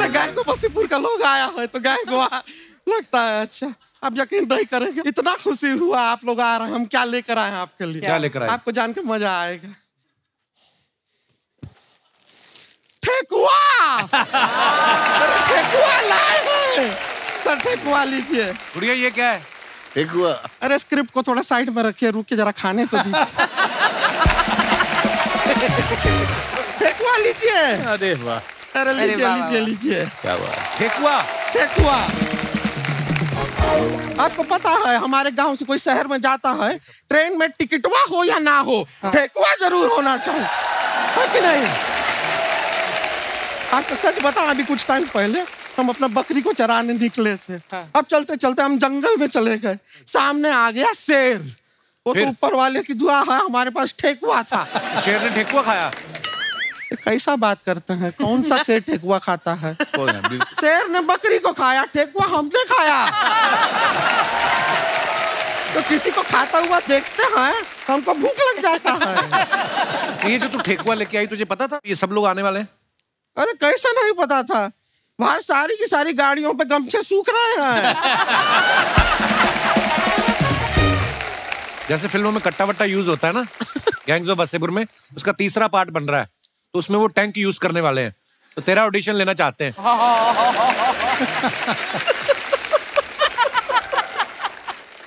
Gang of Wasseypur का लोग आया है तो गैंग वार लगता है। अच्छा, आप यकीन नहीं करेंगे, इतना खुशी हुआ आप लोग आ रहे हैं। हम क्या लेकर आए हैं आपके लिए? क्या लेकर आए? आपको जान के मजा आएगा। ठेकुआ। अरे ठेकुआ लाए हैं सर, ठेकुआ लीजिए। गुड़िया, ये क्या है? ठेकुआ। अरे स्क्रिप्ट को थोड़ा साइड में रखिए, रुकिए जरा, खाने तो दीजिए। ठेकुआ लीजिए। अरे वाह, अरे लीजिए लीजिए लीजिए। क्या बात। ठेकुआ। ठेकुआ। आपको पता है हमारे गांव से कोई शहर में जाता है, ट्रेन में टिकटवा हो या ना हो, ठेकुआ जरूर होना चाहिए, है कि नहीं? आपको सच बता, अभी कुछ टाइम पहले हम अपना बकरी को चराने निकले थे। अब चलते चलते हम जंगल में चले गए, सामने आ गया शेर। वो तो ऊपर वाले की दुआ है, हमारे पास ठेकुआ था। शेर ने ठेकुआ खाया? कैसा बात करते हैं, कौन सा शेर ठेकुआ खाता है? शेर ने बकरी को खाया, ठेकुआ हमने खाया। तो किसी को खाता हुआ देखते हैं हमको भूख लग जाता है। ये जो तू ठेकुआ लेके आई, तुझे पता था ये सब लोग आने वाले हैं? अरे कैसा नहीं पता था, बाहर सारी की सारी गाड़ियों पे गमछे सूख रहे हैं। जैसे फिल्मों में कट्टा वट्टा यूज होता है ना, गैंग्स ऑफ वासेपुर में उसका तीसरा पार्ट बन रहा है, तो उसमें वो टैंक यूज करने वाले हैं, तो तेरा ऑडिशन लेना चाहते हैं।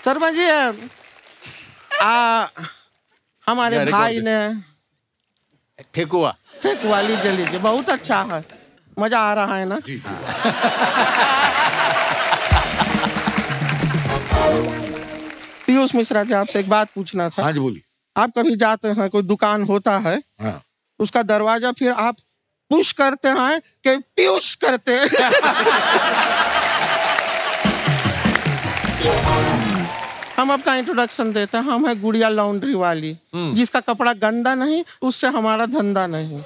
शर्मा जी, हमारे भाई ने ठेकुआ लीजिए लीजिए, बहुत अच्छा है, मजा आ रहा है ना? पीयूष मिश्रा जी, आपसे एक बात पूछना था। हाँ जी बोलिए। आप कभी जाते हैं, कोई दुकान होता है, हाँ। उसका दरवाजा फिर आप पुश करते हैं कि पीयूष करते हैं? हम अपना इंट्रोडक्शन देते हैं, हम है गुड़िया लॉन्ड्री वाली, जिसका कपड़ा गंदा नहीं, उससे हमारा धंधा नहीं।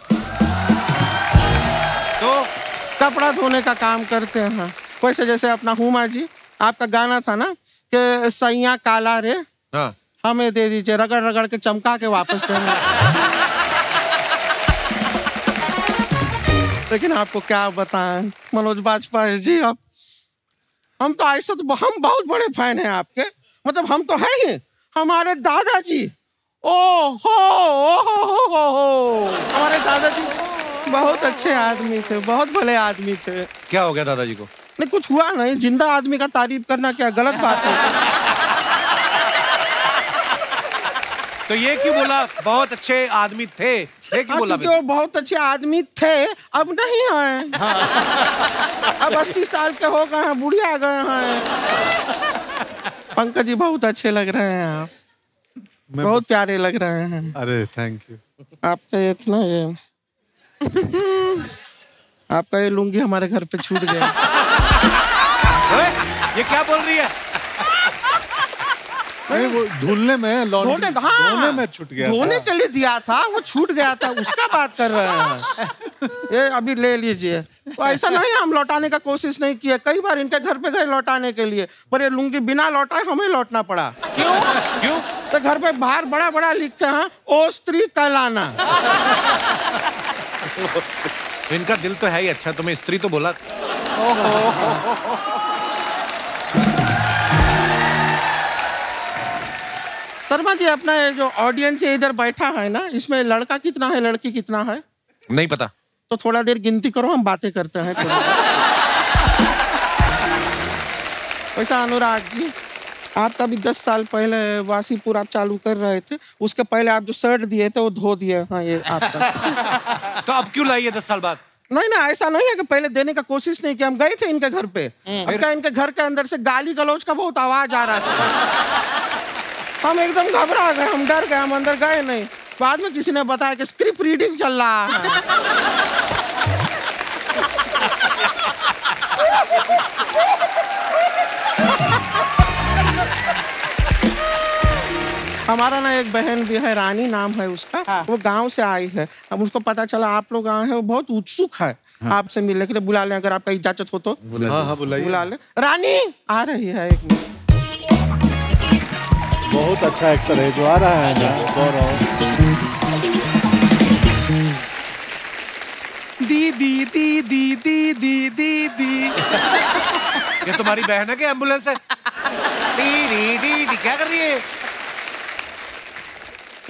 तो कपड़ा धोने का काम करते हैं। वैसे जैसे अपना हुमा जी, आपका गाना था ना कि सैया काला रे, हाँ। हमें दे दीजिए, रगड़ रगड़ के चमका के वापस देंगे। लेकिन आपको क्या बताएं मनोज बाजपेयी जी, आप हम तो ऐसा तो हम बहुत बड़े फैन हैं आपके, मतलब हम तो है ही, हमारे दादाजी, ओ हो, हमारे दादाजी बहुत अच्छे आदमी थे, बहुत भले आदमी थे। क्या हो गया दादाजी को? नहीं कुछ हुआ नहीं, जिंदा आदमी का तारीफ करना क्या गलत बात है? तो ये क्यों बोला बहुत अच्छे आदमी थे? ये क्यों बोला? वो बहुत अच्छे आदमी थे, अब नहीं हैं। अब 80 साल के हो गए हैं, बुढ़िया गए हैं। पंकज जी बहुत अच्छे लग रहे हैं आप, बहुत प्यारे लग रहे हैं। अरे थैंक यू। आपका इतना आपका ये लुंगी हमारे घर पे छूट गया। ये क्या बोल रही है? नहीं वो धुलने में, धोने में छूट गया, धोने के लिए दिया था, वो छूट गया था, उसका बात कर रहे हैं। ये अभी ले लीजिए। तो ऐसा नहीं हम लौटाने का कोशिश नहीं किया, कई बार इनके घर पे गए लौटाने के लिए, पर ये लुंगी बिना लौटाए हमें लौटना पड़ा। क्यों? तो घर पे बाहर बड़ा बड़ा लिखते हैं, ओ स्त्री कहलाना। इनका दिल तो है ही अच्छा, तुम्हें स्त्री तो बोला। शर्मा जी, अपना ये जो ऑडियंस इधर बैठा है ना, इसमें लड़का कितना है, लड़की कितना है? नहीं पता। तो थोड़ा देर गिनती करो, हम बातें करते हैं। वैसा अनुराग जी, आपका भी 10 साल पहले वासीपुर आप चालू कर रहे थे, उसके पहले आप जो शर्ट दिए थे वो धो दिए। हाँ ये आपका। तो अब क्यों लाई है 10 साल बाद? नहीं ना, ऐसा नहीं है कि पहले देने का कोशिश नहीं किया, हम गए थे इनके घर पे, अब क्या इनके घर के अंदर से गाली गलौज का बहुत आवाज आ रहा था। हम एकदम घबरा गए, हम डर गए, हम अंदर गए नहीं। बाद में किसी ने बताया कि स्क्रिप्ट रीडिंग चल रहा है। हमारा ना एक बहन भी है, रानी नाम है उसका। हाँ। वो गांव से आई है, अब उसको पता चला आप लोग आए हैं, वो बहुत उत्सुक है। हाँ। आपसे मिलने के लिए, बुला लें अगर आपका इजाजत हो तो। हाँ बुलाइए। बुला ले। रानी आ रही है, एक मिनट। बहुत अच्छा एक्टर है जो आ रहा है ना, गौरव। दीदी दीदी दीदी दीदी। ये तुम्हारी बहन है कि एम्बुलेंस है? दीदी दीदी क्या कर रही है?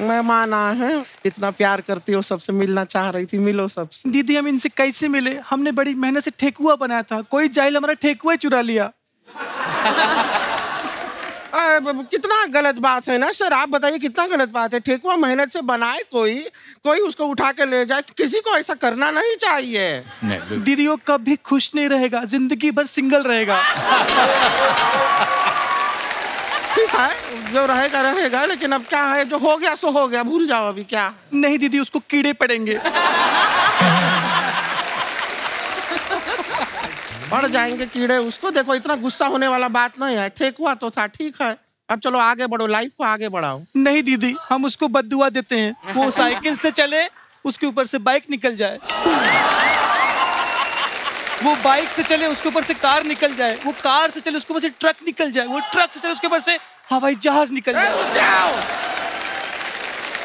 मेहमान आए हैं, इतना प्यार करती हो, सबसे मिलना चाह रही थी, मिलो सबसे। दीदी हम इनसे कैसे मिले? हमने बड़ी मेहनत से ठेकुआ बनाया था, कोई जाहिल हमारा ठेकुआ चुरा लिया। कितना गलत बात है ना सर, आप बताइए कितना गलत बात है। ठेकुआ मेहनत से बनाए, कोई उसको उठा के ले जाए, किसी को ऐसा करना नहीं चाहिए। दीदी वो कभी खुश नहीं रहेगा, जिंदगी भर सिंगल रहेगा। ठीक है, जो रहेगा रहेगा, लेकिन अब क्या है, जो हो गया सो हो गया, भूल जाओ अभी। क्या नहीं दीदी, उसको कीड़े पड़ेंगे। पड़ जाएंगे कीड़े उसको, देखो इतना गुस्सा होने वाला बात नहीं है, ठेकुआ तो था, ठीक है। अब चलो आगे बढ़ो, लाइफ को आगे बढ़ाओ। नहीं दीदी, हम उसको बद्दुआ देते हैं, वो साइकिल से चले, उसके ऊपर से बाइक निकल जाए, वो बाइक से चले, उसके ऊपर से कार निकल जाए, वो कार से चले, उसके ऊपर से ट्रक निकल जाए, वो ट्रक से चले, उसके ऊपर से हवाई जहाज निकल जाए।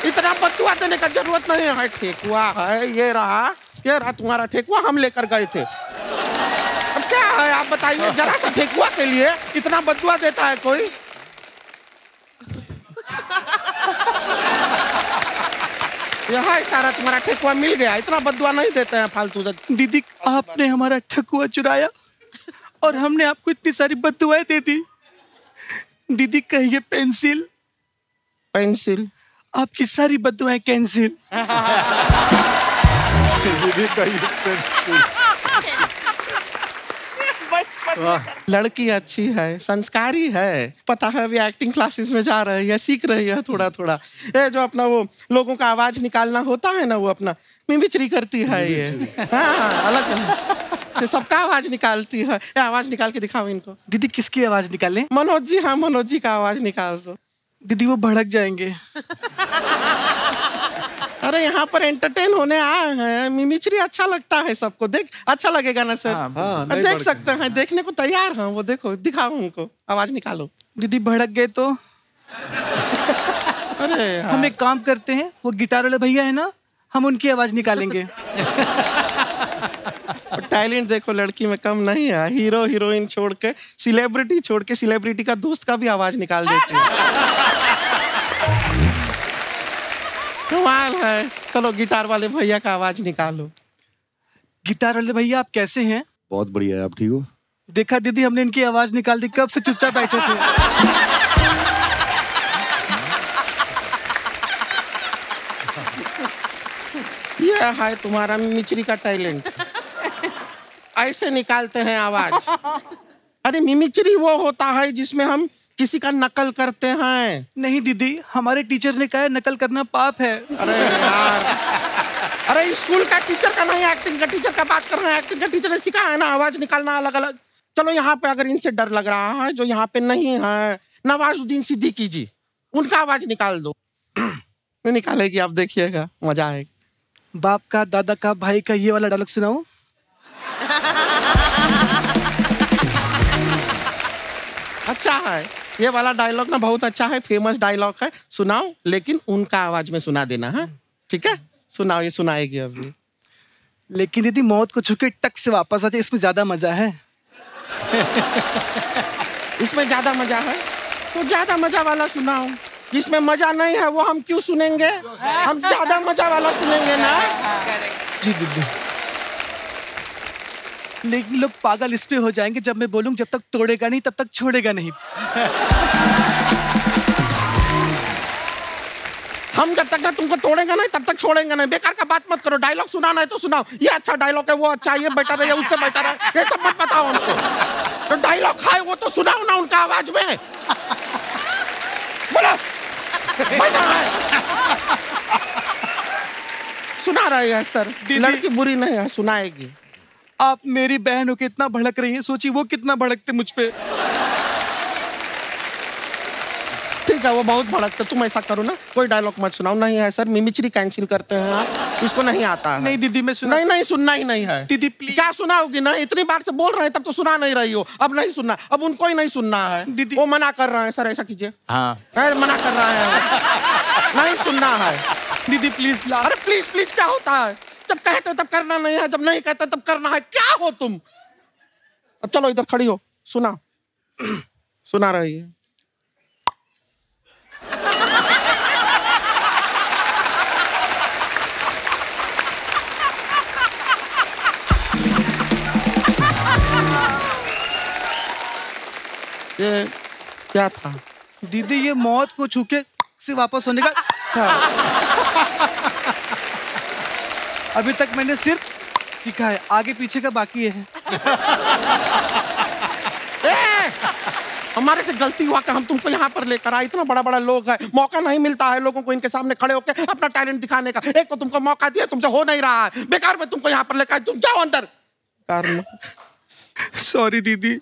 इतना बदुआ देने का जरूरत नहीं है। ठेकुआ है, ये रहा तुम्हारा ठेकुआ, हम लेकर गए थे। अब क्या है आप बताइए, जरा सा ठेकुआ के लिए इतना बदुआ देता है कोई? यहाँ सारा तुम्हारा ठेकुआ मिल गया, इतना बदुआ नहीं देते हैं फालतू से। दीदी आपने हमारा ठेकुआ चुराया और हमने आपको इतनी सारी बददुआएं दे दी। दीदी कहिए पेंसिल। पेंसिल? आपकी सारी बददुआएं कैंसिल। दीदी कहिए पेंसिल। लड़की अच्छी है, संस्कारी है, पता है अभी एक्टिंग क्लासेस में जा रही है, सीख रही है थोड़ा थोड़ा। ये जो अपना वो लोगों का आवाज निकालना होता है ना, वो अपना मिमिक्री करती है ये। हाँ अलग है, सबका आवाज निकालती है। ये आवाज निकाल के दिखाओ इनको। दीदी किसकी आवाज निकालें? मनोज जी, हाँ मनोज जी का आवाज निकाल दो। दीदी वो भड़क जाएंगे। अरे यहाँ पर एंटरटेन होने आए हैं, मिमिक्री अच्छा लगता है सबको। देख अच्छा लगेगा ना सर? हाँ, देख सकते हैं, देखने को तैयार हैं वो। देखो दिखाओ उनको, आवाज निकालो। दीदी भड़क गए तो? अरे हम एक काम करते हैं, वो गिटार वाले भैया है ना, हम उनकी आवाज निकालेंगे। टैलेंट देखो लड़की में कम नहीं है। हीरो हीरोइन छोड़ के, सेलिब्रिटी छोड़ के, सेलिब्रिटी का दोस्त का भी आवाज निकाल देती है। कमाल है। चलो गिटार वाले भैया का आवाज निकालो। गिटार वाले भैया आप कैसे हैं? बहुत बढ़िया है, आप ठीक हो? देखा दीदी, हमने इनकी आवाज निकाल दी, कब से चुपचाप बैठे थे। ये है तुम्हारा मिमिक्री का टैलेंट। ऐसे निकालते हैं आवाज। अरे मिमिक्री वो होता है जिसमें हम किसी का नकल करते हैं। नहीं दीदी, हमारे टीचर ने कहा है नकल करना पाप है। अरे यार, अरे स्कूल का टीचर का नहीं, एक्टिंग का टीचर का बात कर रहे हैं। एक्टिंग का टीचर ने सिखाया है ना आवाज निकालना अलग अलग। चलो यहाँ पे अगर इनसे डर लग रहा है, जो यहाँ पे नहीं है, नवाजुद्दीन सिद्दीकी जी, उनका आवाज निकाल दो। निकालेगी, आप देखिएगा, मजा आएगा। बाप का, दादा का, भाई का, ये वाला डायलॉग सुनाओ। अच्छा है ये वाला डायलॉग ना, बहुत अच्छा है, फेमस डायलॉग है। सुनाओ, लेकिन उनका आवाज में सुना देना है, ठीक है? सुनाओ, ये सुनाएगी अभी। लेकिन दीदी मौत को छूके टक से वापस आ जाए, इसमें ज्यादा मजा है। इसमें ज्यादा मजा है तो ज्यादा मजा वाला सुनाओ। जिसमें मजा नहीं है वो हम क्यों सुनेंगे? हम ज्यादा मजा वाला सुनेंगे ना। जी दीदी। लेकिन लोग पागल इस पे हो जाएंगे जब मैं बोलूं जब तक तोड़ेगा नहीं तब तक छोड़ेगा नहीं। हम जब तक ना तुमको तोड़ेंगे नहीं तब तक छोड़ेंगे नहीं। बेकार का बात मत करो। डायलॉग सुनाना है तो सुनाओ। ये अच्छा डायलॉग है, वो अच्छा, ये बेटर है, ये उससे बेटर है, ये सब मत बताओ हमको। तो डायलॉग है वो तो सुनाओ ना उनका आवाज में। बोलो, बेटर है। सुना रही है सर, लड़की बुरी नहीं है, सुनाएगी। आप मेरी बहन हो के इतना भड़क रही हैं, सोचिए वो कितना भड़कते मुझ पे। ठीक है, वो बहुत भड़कते। तुम ऐसा करो ना, कोई डायलॉग मत सुनाओ। नहीं है सर, मिमिक्री कैंसिल करते हैं आप, इसको नहीं आता है। नहीं दीदी मैं सुना। नहीं सुनना ही नहीं है। दीदी प्लीज। क्या सुनाओगी? नहीं, इतनी बार से बोल रहे हैं तब तो सुना नहीं रही हो। अब नहीं सुनना, अब उनको ही नहीं सुनना है। दीदी वो मना कर रहे हैं सर, ऐसा कीजिए। हाँ मना कर रहे हैं, नहीं सुनना है। दीदी प्लीज ला। अरे प्लीज प्लीज क्या होता है? जब कहते तब करना नहीं है, जब नहीं कहते तब करना है। क्या हो तुम? अब चलो इधर खड़ी हो, सुना। सुना रही है। ये क्या था? दीदी ये मौत को छूके से वापस होने का था। अभी तक मैंने सिर्फ सीखा है, आगे पीछे का बाकी है। हमारे से गलती हुआ कि हम तुमको यहाँ पर लेकर आए। इतना बड़ा बड़ा लोग है, मौका नहीं मिलता है लोगों को इनके सामने खड़े होकर अपना टैलेंट दिखाने का। एक तो तुमको मौका दिया, तुमसे हो नहीं रहा है। बेकार में तुमको यहाँ पर लेकर आए। तुम जाओ अंदर। सॉरी दीदी।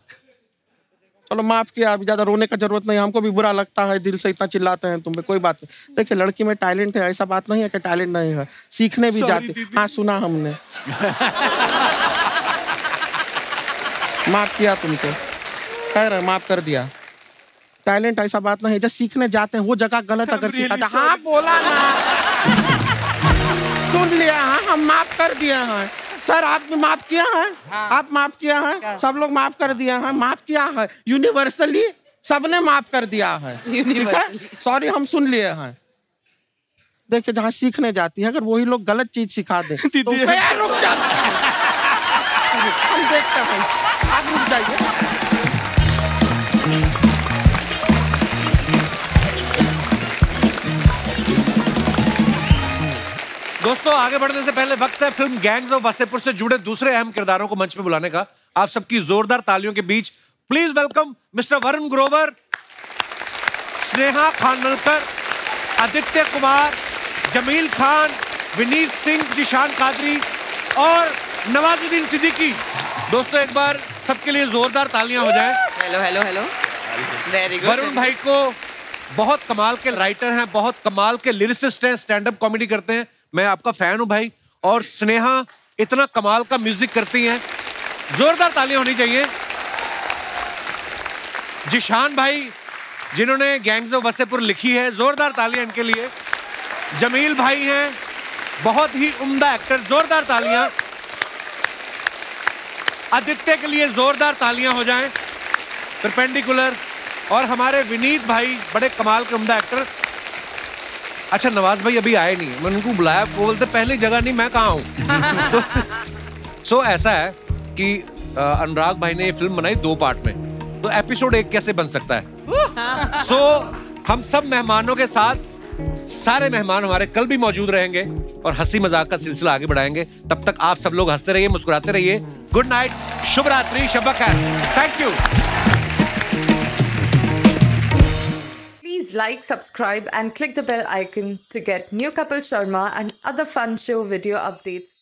चलो माफ किया, अभी ज्यादा रोने का जरूरत नहीं। हमको भी बुरा लगता है, दिल से इतना चिल्लाते हैं तुम पे। कोई बात नहीं। देखिए लड़की में टैलेंट है, ऐसा बात नहीं है कि टैलेंट नहीं है। सीखने भी जाते। हाँ सुना हमने। माफ किया तुमको, कह रहे माफ कर दिया। टैलेंट ऐसा बात नहीं है, जब सीखने जाते हैं वो जगह गलत अगर सिखाते। हाँ बोला ना, सुन लिया। हाँ हम माफ कर दिए हैं सर, आप भी माफ किया है। हाँ। आप माफ किया है, सब लोग माफ कर दिया है, माफ किया है यूनिवर्सली, सबने माफ कर दिया है। ठीक है, सॉरी हम सुन लिए हैं। देखिए जहाँ सीखने जाती है अगर वही लोग गलत चीज सिखा दे तो यार रुक जाता है। हम देखते हैं, आप रुक जाइए। दोस्तों आगे बढ़ने से पहले वक्त है फिल्म गैंग्स ऑफ वासेपुर से जुड़े दूसरे अहम किरदारों को मंच पे बुलाने का। आप सबकी जोरदार तालियों के बीच please welcome mister Varun Grover, Sneha Khanwalkar, Aditya Kumar, Jameel Khan, Vineet Singh, Zeeshan Quadri और नवाजुद्दीन सिद्दीकी। दोस्तों एक बार सबके लिए जोरदार तालियां हो जाएं। Hello hello hello, very good. Varun भाई को बहुत कमाल के राइटर हैं, बहुत कमाल के लिरिसिस्ट हैं, स्टैंड अप कॉमेडी करते हैं, मैं आपका फैन हूं भाई। और स्नेहा इतना कमाल का म्यूजिक करती हैं, जोरदार तालियां होनी चाहिए। जिशान भाई जिन्होंने गैंग्स ऑफ वासेपुर लिखी है, जोरदार तालियां इनके लिए। जमील भाई हैं, बहुत ही उम्दा एक्टर, जोरदार तालियां। आदित्य के लिए जोरदार तालियां हो जाएं। परपेंडिकुलर। और हमारे विनीत भाई बड़े कमाल के उम्दा एक्टर। अच्छा नवाज भाई अभी आए नहीं, मैंने उनको बुलाया, वो बोलते पहली जगह नहीं, मैं कहाँ हूँ। तो सो ऐसा है कि अनुराग भाई ने ये फिल्म बनाई 2 पार्ट में, तो एपिसोड 1 कैसे बन सकता है। सो हम सब मेहमानों के साथ, सारे मेहमान हमारे कल भी मौजूद रहेंगे और हंसी मजाक का सिलसिला आगे बढ़ाएंगे। तब तक आप सब लोग हंसते रहिए, मुस्कुराते रहिए। गुड नाइट, शुभ रात्रि, शब खैर, thank you. Please like, subscribe and click the bell icon to get new Kapil Sharma and other fun show video updates.